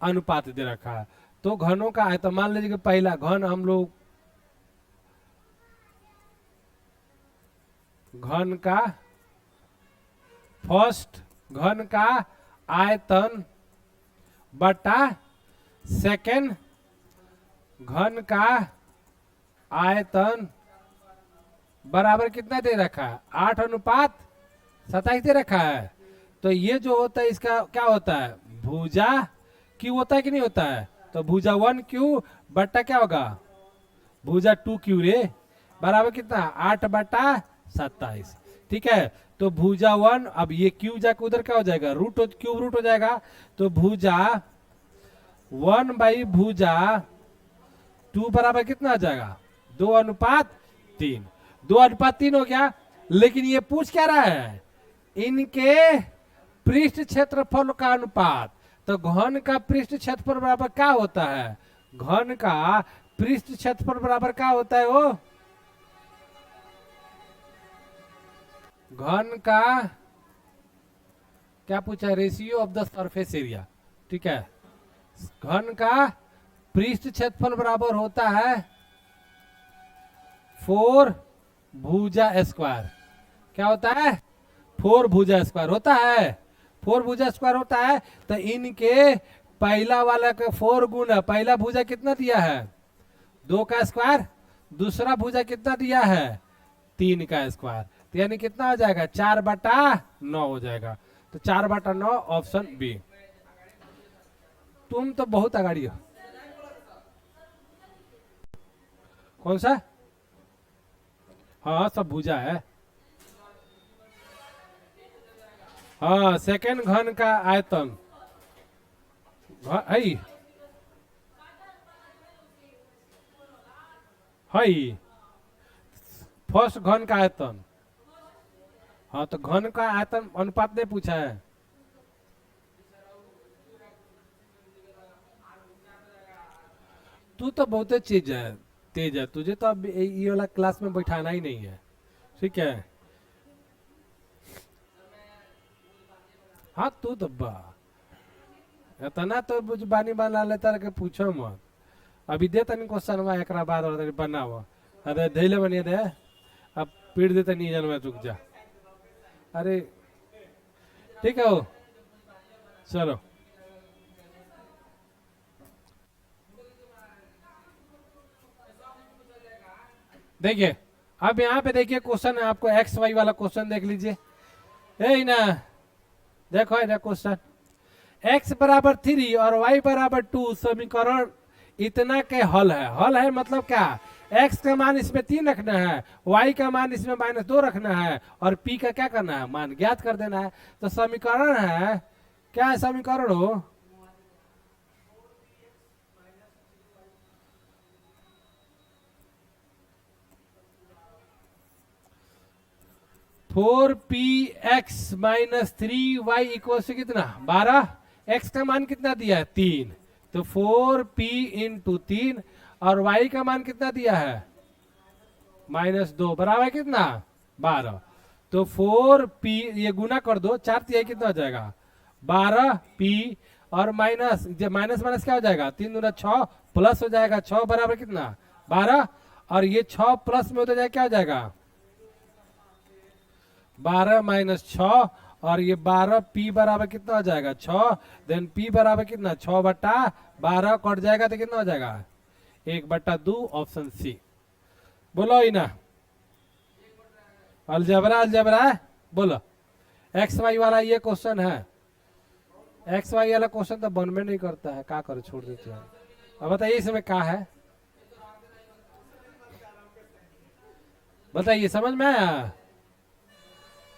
अनुपात दे रखा है। तो घनों का आयतन मान लीजिए कि पहला घन हम लोग घन का फर्स्ट घन का आयतन बटा सेकेंड घन का आयतन बराबर कितना दे रखा है? 8:27 दे रखा है। तो ये जो होता है इसका क्या होता है? भुजा क्यू होता है कि नहीं होता है? तो भुजा 1Q बट्टा क्या होगा? भुजा 2Q रे, बराबर कितना? 8/27। ठीक है, तो भुजा 1, अब ये Q जाकर उधर क्या हो जाएगा? क्यूब रूट हो जाएगा। तो भुजा 1/भुजा 2 बराबर कितना आ जाएगा? 2:3। 2:3 हो गया। लेकिन ये पूछ क्या रहा है? इनके पृष्ठ क्षेत्रफल का अनुपात। तो घन का पृष्ठ क्षेत्रफल बराबर क्या होता है? घन का पृष्ठ क्षेत्रफल बराबर क्या होता है? वो घन का क्या पूछा है? Ratio of the surface area. ठीक है, घन का पृष्ठ क्षेत्रफल बराबर होता है 4 भुजा स्क्वायर। क्या होता है? 4 भुजा स्क्वायर होता है। 4 भुजा स्क्वायर होता है। तो इनके पहला वाला का 4 गुना पहला भुजा कितना दिया है? 2 का स्क्वायर। दूसरा भुजा कितना दिया है? 3 का स्क्वायर। तो यानी कितना हो जाएगा? 4/9 हो जाएगा। तो 4/9 ऑप्शन बी। तुम तो बहुत आगाड़ी हो। कौन सा? हाँ, सब भुजा है। हाँ, सेकेंड घन का आयतन है फर्स्ट घन का आयतन। हाँ, तो घन का आयतन अनुपात नहीं पूछा है। तू तो बहुत तेज है। तुझे तो अब ये वाला क्लास में बैठाना ही नहीं है। ठीक है। हाँ, तू तो इतना तो बानी बना लेता के पूछो मत। अभी दे तनी क्वेश्चन एक बाद और बनाओ। अरे धैले बनिए दे। अब पीट दे तनी जन में चुक जा। अरे ठीक है वो, चलो। देखिए, अब यहाँ पे देखिए क्वेश्चन है आपको एक्स वाई वाला क्वेश्चन देख लीजिए। ना देखो है ना क्वेश्चन, x बराबर 3 और y बराबर 2 समीकरण इतना के हल है। हल है मतलब क्या? x का मान इसमें 3 रखना है, y का मान इसमें -2 रखना है और p का क्या करना है? मान ज्ञात कर देना है। तो समीकरण है, क्या है समीकरण? हो 4px - 3y इक्वल से कितना? 12। x का मान कितना दिया है? 3। तो 4p इंटू 3 और y का मान कितना दिया है? -2 बराबर कितना? 12। तो 4p ये गुना कर दो, 4 तिहाई कितना हो जाएगा? 12p और माइनस माइनस क्या हो जाएगा? 3 दूना 6 प्लस हो जाएगा 6 बराबर कितना? 12। और ये 6 प्लस में हो जाएगा, क्या हो जाएगा? 12 - 6 और ये 12 p बराबर कितना हो जाएगा? 6। देन p बराबर कितना? 6/12 कट जाएगा तो कितना हो जाएगा? 1/2 ऑप्शन सी। बोलो ही ना, अलजबरा बोलो। एक्स वाई वाला ये क्वेश्चन है। एक्स वाई वाला क्वेश्चन तो बन में नहीं करता है, क्या करो, छोड़ देते हैं। अब बताइए इसमें क्या है? बताइए, समझ में आया?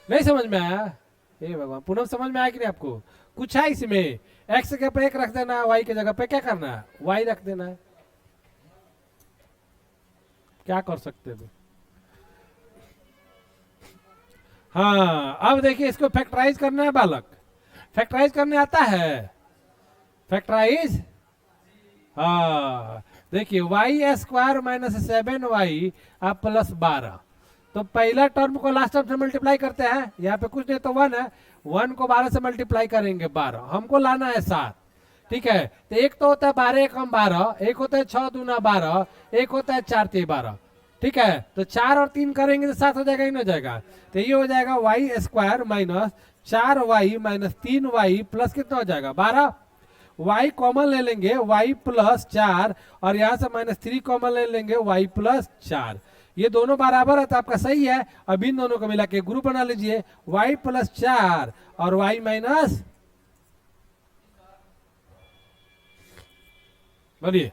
नहीं समझ में आया? हे भगवान, पूनम समझ में आया कि नहीं आपको? कुछ है इसमें? एक्स के पे 1 रख देना, वाई के जगह पे क्या करना है? वाई रख देना है। क्या कर सकते हैं? हाँ, अब देखिए इसको फैक्टराइज करना है बालक। फैक्टराइज करने आता है? फैक्टराइज, हाँ देखिए, y² - 7y + 12। तो पहला टर्म को लास्ट टर्म से मल्टीप्लाई करते हैं। यहाँ पे कुछ नहीं तो 1 है, 1 को 12 से मल्टीप्लाई करेंगे 12। हमको लाना है 7। ठीक है, तो एक तो होता है 12 एकम 12, एक होता है 6 दूना 12, एक होता है 4 तिहाई 12। ठीक है, तो 4 और 3 करेंगे तो 7 हो जाएगा ही नहीं हो जाएगा? तो ये हो जाएगा y² - 4y - 3y प्लस कितना हो जाएगा? 12। y कॉमन ले लेंगे, y + 4 और यहाँ से -3 कॉमन ले लेंगे, y + 4। ये दोनों बराबर है तो आपका सही है। अब इन दोनों को मिला के ग्रुप बना लीजिए, y + 4 और y - बोलिए।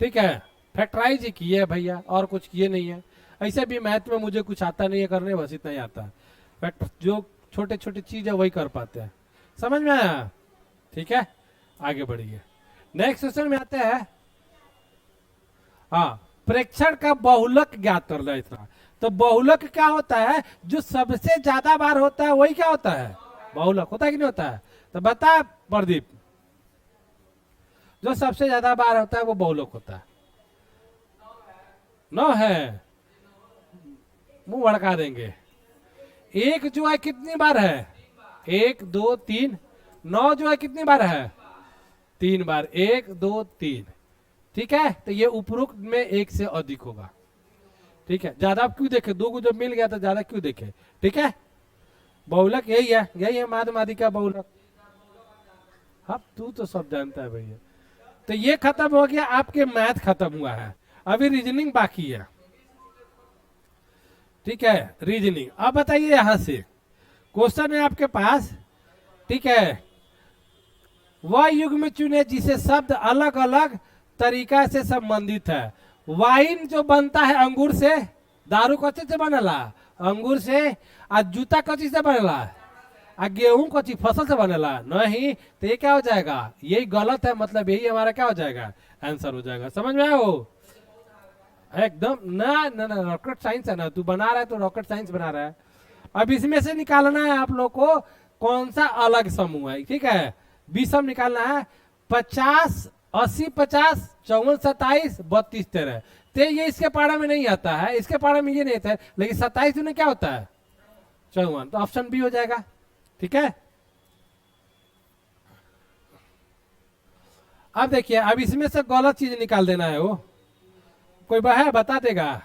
ठीक है, फैक्टराइज ही किए भैया, और कुछ किए नहीं है। ऐसे भी मैथ में मुझे कुछ आता नहीं है करने, बस इतना ही आता है। जो छोटे छोटे चीज है वही कर पाते हैं। समझ में आया? ठीक है, आगे बढ़िए। नेक्स्ट क्वेश्चन में आते हैं। हाँ, प्रेक्षण का बहुलक ज्ञात कर लो इतना। तो बहुलक क्या होता है? जो सबसे ज्यादा बार होता है वही क्या होता है? बहुलक होता है कि नहीं होता है? तो बता प्रदीप, जो सबसे ज्यादा बार होता है वो बहुलक होता है। 9 है, मुंह भड़का देंगे। एक जो है कितनी बार है? 1 2 3। 9 जो है कितनी बार है? 3 बार। 1 2 3। ठीक है, तो ये उपरोक्त में एक से अधिक होगा। ठीक है, ज्यादा आप क्यों देखे? 2 को जब मिल गया तो ज्यादा क्यों देखे? ठीक है, बहुलक यही है माद मादिका बहुलक। अब तू तो सब जानता है भैया। तो ये खत्म हो गया, आपके मैथ खत्म हुआ है, अभी रीजनिंग बाकी है। ठीक है, रीजनिंग। अब बताइए, यहां से क्वेश्चन है आपके पास। ठीक है, वह युग में चुने जिसे शब्द अलग अलग तरीका से संबंधित है। वाइन जो बनता है अंगूर से, दारू कथी से बनेला? अंगूर से। आ जूता कथी से बनेला? आ गेहूं कथी फसल से बनेला? नहीं, तो ये क्या हो जाएगा? यही गलत है, मतलब यही हमारा क्या हो जाएगा? आंसर हो जाएगा। समझ में आयो? एकदम ना ना ना, रॉकेट साइंस है ना, तू बना रहा है तो रॉकेट साइंस बना रहा है। अब इसमें से निकालना है आप लोग को कौन सा अलग समूह है। ठीक है, विषम निकालना है। 50 80 50 54 27 32 13। तो ये इसके पारा में नहीं आता है, इसके पारा में ये नहीं आता है, लेकिन 27 में क्या होता है? 54। तो ऑप्शन बी हो जाएगा। ठीक है, अब देखिए, अब इसमें से गलत चीज निकाल देना है। वो कोई है बता देगा?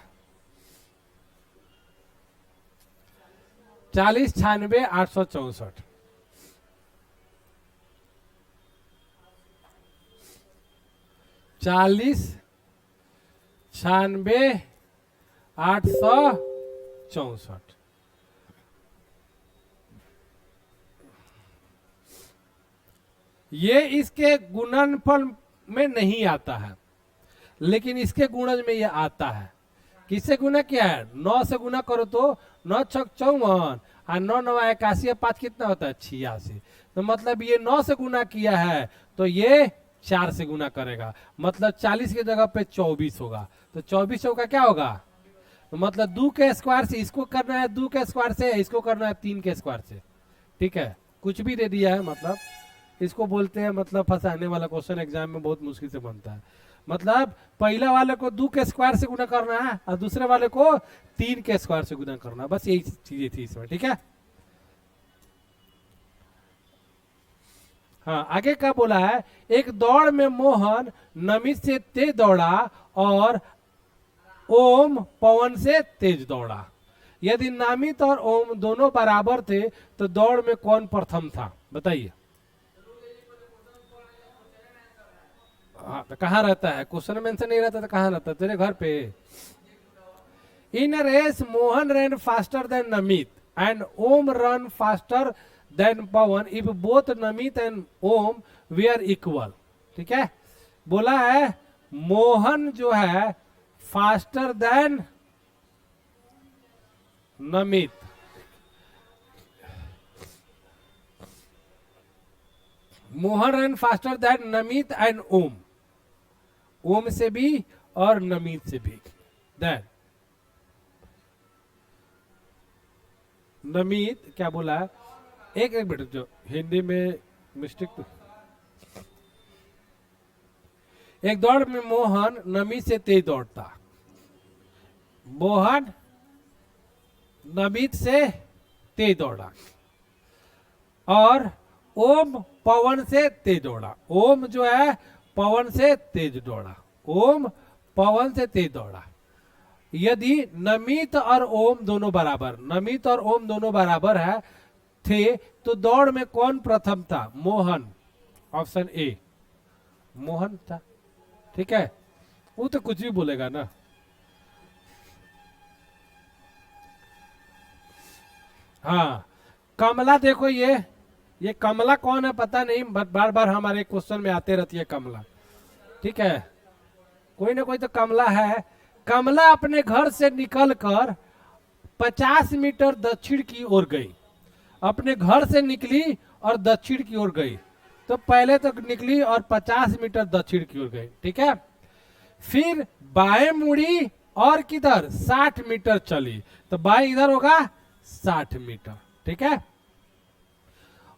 40 96 864। 40 96 864। ये इसके गुणनफल में नहीं आता है, लेकिन इसके गुणज में ये आता है। किससे गुना किया है? 9 से गुना करो तो 9 छक 54 और 9 9 81 5 कितना होता है? 86। तो मतलब ये 9 से गुना किया है, तो ये 4 से गुना करेगा, मतलब 40 की जगह पे 24 होगा। तो 24 का क्या होगा? तो मतलब 2 के स्क्वायर से इसको करना है, 2 के स्क्वायर से इसको करना है, 3 के स्क्वायर से। ठीक है, कुछ भी दे दिया है, मतलब इसको बोलते हैं मतलब फंसाने वाला क्वेश्चन, एग्जाम में बहुत मुश्किल से बनता है। मतलब पहला वाले को 2 के स्क्वायर से गुना करना है और दूसरे वाले को 3 के स्क्वायर से गुना करना है, बस यही चीजें थी इसमें। ठीक है, हाँ, आगे क्या बोला है? एक दौड़ में मोहन नमित से तेज दौड़ा और ओम पवन से तेज दौड़ा। यदि नामित और ओम दोनों बराबर थे तो दौड़ में कौन प्रथम था? बताइए। हाँ, तो कहाँ रहता है? क्वेश्चन मेंशन नहीं रहता तो कहाँ रहता है? तेरे घर पे। In race Mohan run faster than Namit and Om run faster than Pawan if both Namit and Om they are equal. ठीक है, बोला है मोहन जो है faster than Namit, Mohan run faster than Namit and Om, Om से भी और नमित से भी। देन नमित क्या बोला है? एक मिनट, जो हिंदी में मिस्टेक। एक दौड़ में मोहन नमित से तेज दौड़ता, मोहन नमित से तेज दौड़ा और ओम पवन से तेज दौड़ा। ओम जो है पवन से तेज दौड़ा, ओम पवन से तेज दौड़ा। यदि नमित और ओम दोनों बराबर, नमित और ओम दोनों बराबर है थे तो दौड़ में कौन प्रथम था? मोहन। ऑप्शन ए, मोहन था। ठीक है, वो तो कुछ भी बोलेगा ना। हाँ, कमला देखो, ये कमला कौन है पता नहीं, बार बार हमारे क्वेश्चन में आते रहती है कमला। ठीक है, कोई ना कोई तो कमला है। कमला अपने घर से निकलकर 50 मीटर दक्षिण की ओर गई। अपने घर से निकली और दक्षिण की ओर गई, तो पहले तो निकली और 50 मीटर दक्षिण की ओर गई। ठीक है, फिर बाएं मुड़ी और किधर 60 मीटर चली, तो बाएं इधर होगा 60 मीटर। ठीक है,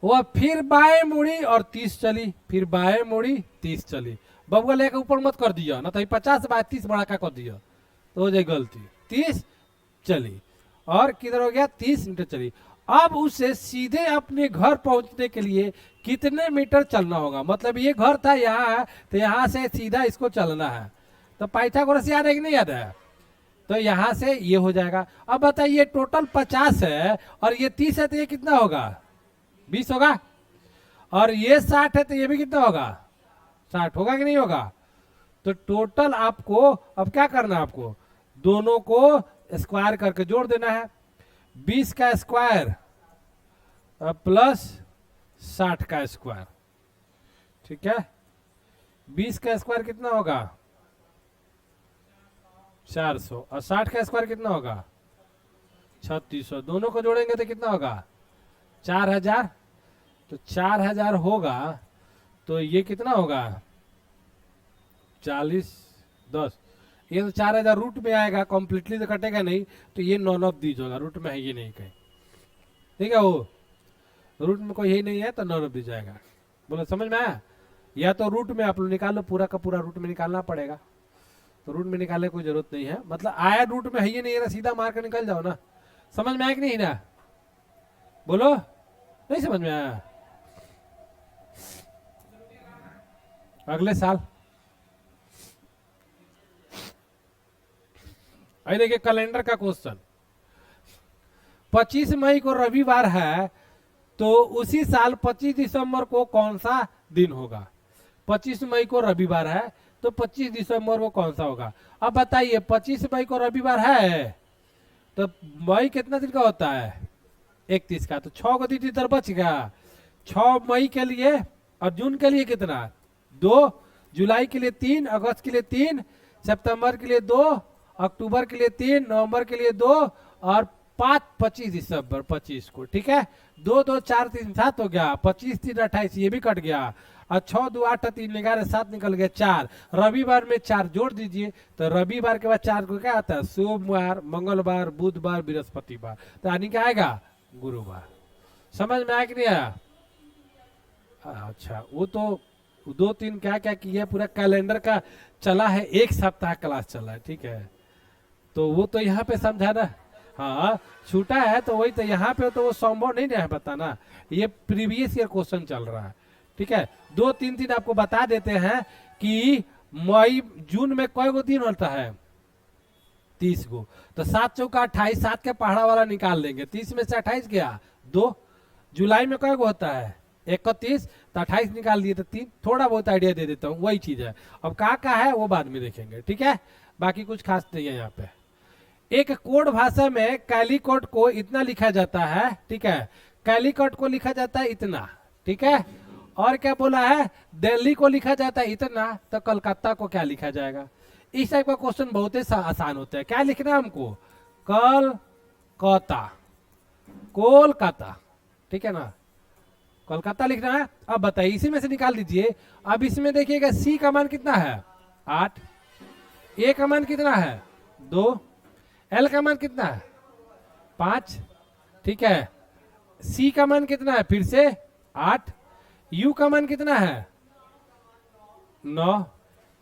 वह फिर बाएं मुड़ी और 30 चली, फिर बाएं मुड़ी 30 चली। बबुआ लेकर ऊपर मत कर दिया ना, तो 50 बाय 30 बड़ा का कर दिया, तो हो जाए गलती, 30 चली और किधर हो गया 30 मीटर चली। अब उसे सीधे अपने घर पहुंचने के लिए कितने मीटर चलना होगा? मतलब ये घर था यहाँ है, तो यहाँ से सीधा इसको चलना है। तो पाइथागोरस याद है कि नहीं याद है? तो यहाँ से ये हो जाएगा। अब बताइए टोटल 50 है और ये 30 है, तो ये कितना होगा? 20 होगा। और ये 60 है, तो ये भी कितना होगा? 60 होगा कि नहीं होगा? तो टोटल आपको अब क्या करना है? आपको दोनों को स्क्वायर करके जोड़ देना है। 20 का स्क्वायर प्लस 60 का स्क्वायर, ठीक है। 20 का स्क्वायर कितना होगा? 400। और 60 का स्क्वायर कितना होगा? 3600। दोनों को जोड़ेंगे तो कितना होगा? 4000। तो 4000 होगा, तो ये कितना होगा? 40 10, ये तो 4000 रूट में आएगा, कॉम्प्लीटली तो कटेगा नहीं, तो ये नॉन ऑफ दीज होगा। रूट में है ये नहीं कहीं, ठीक है। वो रूट में कोई यही नहीं है, तो नॉन ऑफ दीज आएगा। बोलो समझ में आया? या तो रूट में आप लोग निकालो, पूरा का पूरा रूट में निकालना पड़ेगा। तो रूट में निकालने की कोई जरूरत नहीं है, मतलब आया रूट में है ये नहीं है ना, सीधा मार कर निकल जाओ ना। समझ में आया कि नहीं ना? बोलो, नहीं समझ में आया? अगले साल आई देखिए कैलेंडर का क्वेश्चन। 25 मई को रविवार है, तो उसी साल 25 दिसंबर को कौन सा दिन होगा? 25 मई को रविवार है, तो 25 दिसंबर को कौन सा होगा? अब बताइए 25 मई को रविवार है, तो मई कितना दिन का होता है? 31 का। तो 6 को दिन इधर बच गया। 6 मई के लिए और जून के लिए कितना? 2, जुलाई के लिए 3, अगस्त के लिए 3, सितंबर के लिए 2, अक्टूबर के लिए 3, नवंबर के लिए 2 और 25 दिसंबर 25 को, ठीक है। 2 2 4 3 7 हो गया। 25 3 28, ये भी कट गया। और 6 2 8 3 11 7 निकल गया 4। रविवार में 4 जोड़ दीजिए, तो रविवार के बाद 4 को क्या आता है? सोमवार, मंगलवार, बुधवार, बृहस्पतिवार, तो यानी क्या आएगा? गुरुवार। समझ में आया कि नहीं आया? अच्छा, वो तो 2-3 क्या क्या किया, पूरा कैलेंडर का चला है, एक सप्ताह क्लास चला है, ठीक है। तो वो तो यहाँ पे समझाना, हाँ छूटा है तो वही तो यहाँ पे तो वो संभव नहीं है बताना। ये प्रीवियस ईयर क्वेश्चन चल रहा है, ठीक है। 2-3 दिन आपको बता देते हैं कि मई जून में कई गो दिन होता है? 30 गो। तो 7 चौका 28, 7 के पहाड़ा वाला निकाल लेंगे। 30 में से 28 गया 2। जुलाई में कई गो होता है? 31। तो 28 निकाल दिए तो 3। थोड़ा बहुत आइडिया दे देता हूँ, वही चीज है। अब क्या है वो बाद में देखेंगे, ठीक है। बाकी कुछ खास नहीं है यहाँ पे। एक कोड भाषा में कैलिकट को इतना लिखा जाता है, ठीक है। कैलिकट को लिखा जाता है इतना, ठीक है। और क्या बोला है? दिल्ली को लिखा जाता है इतना, तो कलकत्ता को क्या लिखा जाएगा? इस टाइप का क्वेश्चन बहुत ही आसान होता है। क्या लिखना है हमको? कलकत्ता, कोलकाता, ठीक है ना। कोलकाता लिखना है। अब बताइए, इसी में से निकाल दीजिए। अब इसमें देखिएगा सी का मान कितना है? 8। ए का मान कितना है? 2। एल का मान कितना है? 5, ठीक है। सी का मान कितना है? फिर से 8। यू का मान कितना है? 9।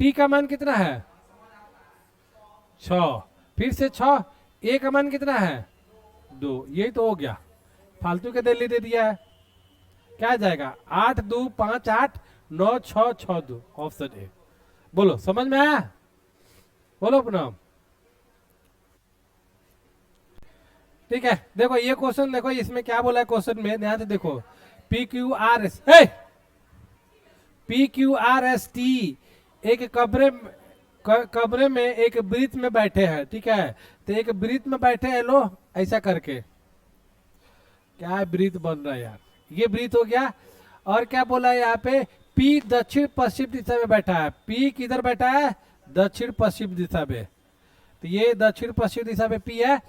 टी का मान कितना है? 6। फिर से 6। ए का मान कितना है? 2। यही तो हो गया, फालतू के दिल्ली दे दिया है। क्या आ जाएगा? 8 2 5 8 9 6 6 2, ऑप्शन ए। बोलो समझ में आया? बोलो पुनः। ठीक है, देखो ये क्वेश्चन, देखो इसमें क्या बोला है क्वेश्चन में, ध्यान से देखो। PQRST एक कमरे में एक वृत्त में बैठे हैं, ठीक है। तो एक वृत्त में बैठे हैं लो, ऐसा करके। क्या वृत्त बन रहा है यार? ये वृत्त हो गया। और क्या बोला है यहाँ पे? P दक्षिण पश्चिम दिशा में बैठा है। P किधर बैठा है? दक्षिण पश्चिम दिशा में। तो ये दक्षिण पश्चिम दिशा में P है।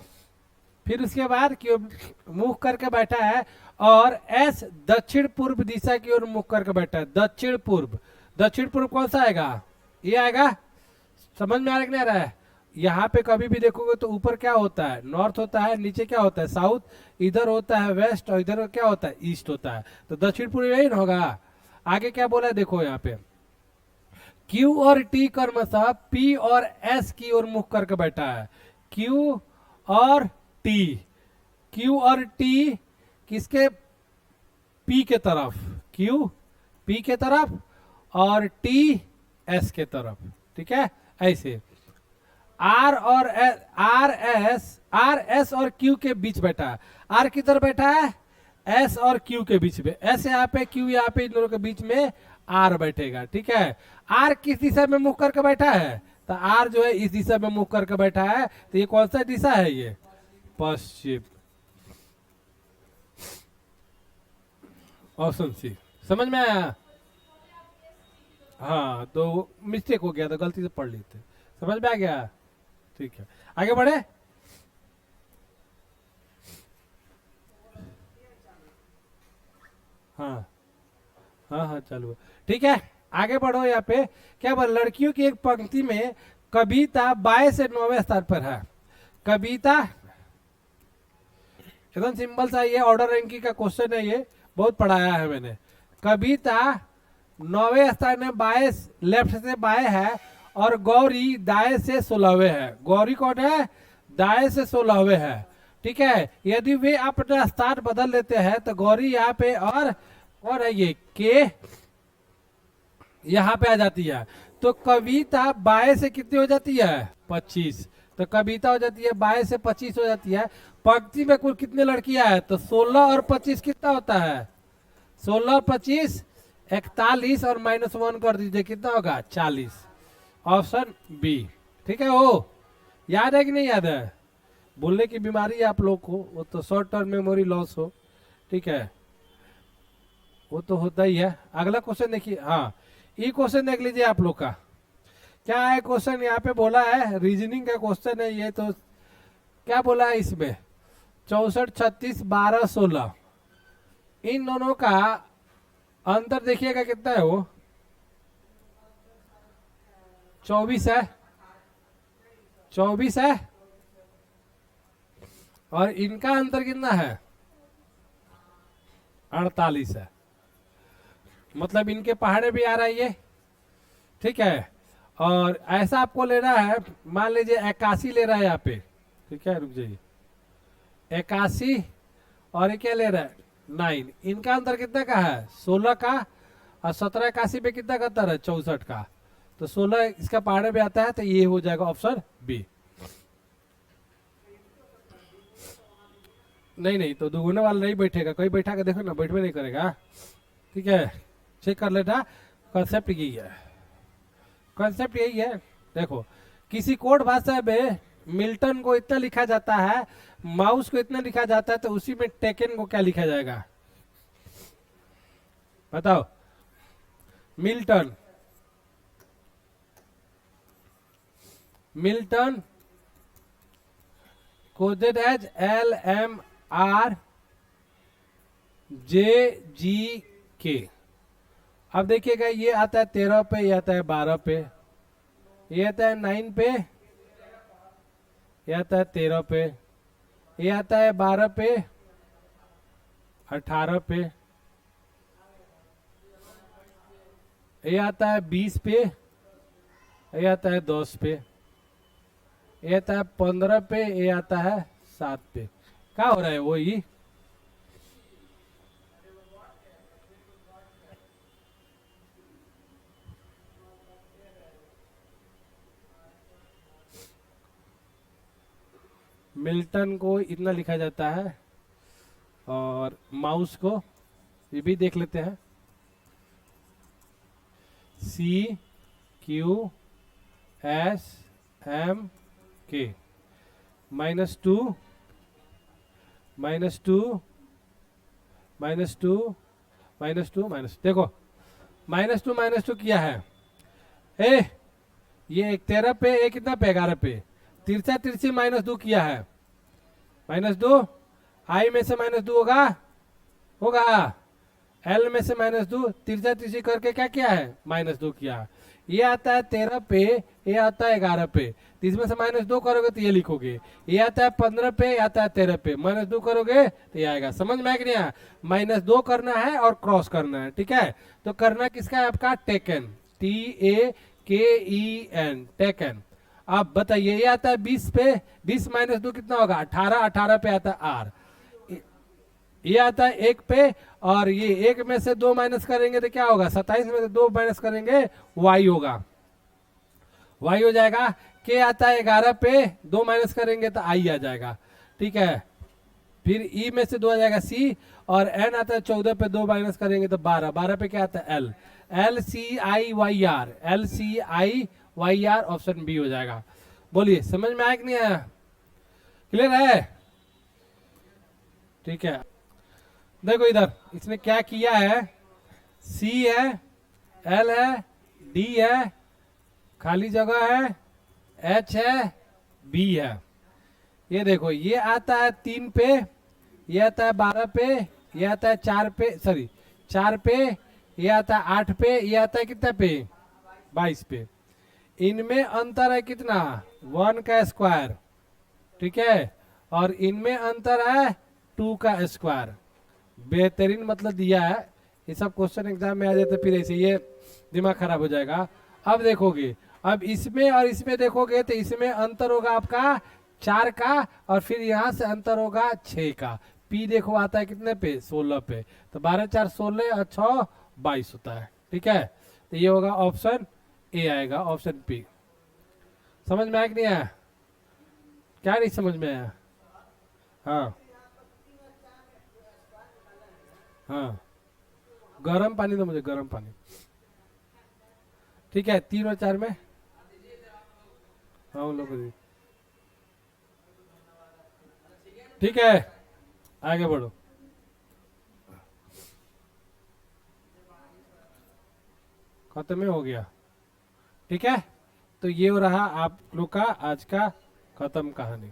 फिर उसके बाद क्यों मुख करके बैठा है, और S दक्षिण पूर्व दिशा की ओर मुख करके बैठा है। दक्षिण पूर्व, दक्षिण पूर्व कौन सा आएगा? ये आएगा। समझ में आ रहा है कि नहीं आ रहा है? यहाँ पे कभी भी देखोगे तो ऊपर क्या होता है? नॉर्थ होता है, नीचे क्या होता है? साउथ, इधर होता है वेस्ट, और इधर क्या होता है? ईस्ट होता है। तो दक्षिण पूर्व यही होगा। आगे क्या बोला है देखो यहाँ पे, क्यू और टी क्रमशः पी और एस की ओर मुख करके बैठा है। क्यू और टी, क्यू और टी किसके, पी के तरफ, क्यू पी के तरफ और टी एस के तरफ, ठीक है। ऐसे आर और आर एस और क्यू के बीच बैठा है। आर किधर बैठा है, एस और क्यू के बीच में, एस यहाँ पे क्यू यहाँ पे, इन दोनों के बीच में आर बैठेगा, ठीक है। आर किस दिशा में मुख करके बैठा है, तो आर जो है इस दिशा में मुख करके बैठा है, तो ये कौन सा दिशा है, ये पश्चिम, ऑप्शन सी। समझ में आया? हाँ, तो मिस्टेक हो गया, तो गलती से पढ़ लेते, समझ में आ गया, ठीक है। आगे बढ़े। हाँ हाँ हाँ, चालू है, ठीक है। आगे बढ़ो। यहाँ पे क्या बोल, लड़कियों की एक पंक्ति में कविता 22 से 9वें स्थान पर है। कविता एकदम सिंपल सा, ये ऑर्डर रैंकिंग का क्वेश्चन है, ये बहुत पढ़ाया है मैंने। कविता 9वें स्थान में 22 लेफ्ट से बाएं है, और गौरी दाएं से 16वें है। गौरी कौन है, दाएं से 16वें है, ठीक है। यदि वे अपना स्थान बदल लेते हैं तो गौरी यहाँ पे, और कौन है ये, के यहाँ पे आ जाती है। तो कविता बाएं से कितनी हो जाती है, 25। तो कविता हो जाती है बाएं से 25 हो जाती है। पंक्ति में कुल कितने लड़कियां हैं, तो 16 और 25 कितना होता है, 16 और 25 41, और -1 कर दीजिए, कितना होगा, 40। ऑप्शन बी, ठीक है। वो याद है कि नहीं याद है, बोलने की बीमारी है आप लोग को, वो तो शॉर्ट टर्म मेमोरी लॉस हो, ठीक है, वो तो होता ही है। अगला क्वेश्चन देखिए। हाँ, ये क्वेश्चन देख लीजिए आप लोग का, क्या है क्वेश्चन, यहाँ पे बोला है रीजनिंग का क्वेश्चन है ये। तो क्या बोला है इसमें, 64, 36, 12, 16, इन दोनों का अंतर देखिएगा कितना है, वो 24 है, 24 है, और इनका अंतर कितना है, 48 है। मतलब इनके पहाड़े भी आ रहा है ये, ठीक है। और ऐसा आपको लेना है, मान लीजिए 81 ले रहा है यहाँ पे, ठीक है, रुक जाइए, 81, और ये क्या ले रहा है, 9। इनका अंतर कितना का है, 16 का, और 17 81 पे कितना का अंतर है, 64 का। तो 16 इसका पहाड़े पे आता है, तो ये हो जाएगा ऑप्शन बी। नहीं, तो दुगुने वाला नहीं बैठेगा, कोई बैठा के देखो ना, बैठवे नहीं करेगा, ठीक है। चेक कर लेना, कॉन्सेप्ट यही है, कॉन्सेप्ट यही है। देखो, किसी कोड भाषा में मिल्टन को इतना लिखा जाता है, माउस को इतना लिखा जाता है, तो उसी में टेकन को क्या लिखा जाएगा, बताओ। Milton, Milton coded as LMRJGK। अब देखिएगा, ये आता है 13 पे, ये आता है 12 पे, ये आता है 9 पे, ये आता है 13 पे, ये आता है 12 पे, 18 पे, ये आता है 20 पे, ये आता है 10 पे, ये आता है 15 पे, ये आता है 7 पे। क्या हो रहा है, वही मिल्टन को इतना लिखा जाता है, और माउस को ये भी देख लेते हैं, CQSMK -2 देखो, -2 किया है। ये एक 13 पे, एक कितना पे, 11 पे, तिरछा तिरछी -2 किया है, -2, आई में से -2 होगा, एल में से -2, तिरछा तिरछी करके क्या किया है, -2 किया। ये आता है 13 पे, ये आता है 11 पे, तो इसमें से -2 करोगे तो ये लिखोगे। ये आता है 15 पे, ये आता है 13 पे, -2 करोगे तो ये आएगा। समझ में आया कि नहीं आया? -2 करना है और क्रॉस करना है, ठीक है। तो करना किसका है आपका, टेकन, KEN, टेकन। अब बताइए ये आता है 20 पे, 20 माइनस 2 कितना होगा 18, 18 पे आता है R, ये आता है 1 पे, और ये 1 में से 2 माइनस करेंगे तो क्या होगा 27 में से 2 माइनस करेंगे Y होगा, Y हो जाएगा। K आता है 11 पे, 2 माइनस करेंगे तो I आ जाएगा, ठीक है। फिर E में से 2 आ जाएगा C, और N आता है 14 पे, 2 माइनस करेंगे तो 12, 12 पे क्या आता है L, LCIYR, LCIYR option B हो जाएगा। बोलिए समझ में आया कि नहीं आया, क्लियर है, ठीक है। देखो इधर इसने क्या किया है, C है, L है, D है, खाली जगह है, H है, B है। ये देखो ये आता है 3 पे, ये आता है 12 पे, ये आता है 4 पे, सॉरी 4 पे, ये आता है 8 पे, ये आता है कितना पे 22 पे। इनमें अंतर है कितना 1 का स्क्वायर, ठीक है, और इनमें अंतर है 2 का स्क्वायर। बेहतरीन मतलब दिया है, ये सब क्वेश्चन एग्जाम में आ जाते फिर ऐसे ये दिमाग खराब हो जाएगा। अब देखोगे, अब इसमें और इसमें देखोगे तो इसमें अंतर होगा आपका 4 का, और फिर यहाँ से अंतर होगा 6 का। पी देखो आता है कितने पे 16 पे, तो 12 4 16 और 6 22 होता है, ठीक है। तो ये होगा ऑप्शन ए आएगा, ऑप्शन पी। समझ में आया कि नहीं आया, क्या नहीं समझ में आया, हाँ हाँ गर्म पानी दो मुझे, गर्म पानी, ठीक है। 3 और 4 में हाँ उन लोग को दी। ठीक है आगे बढ़ो। खत्म ही हो गया, ठीक है। तो ये हो रहा आप लोग का आज का खत्म कहानी।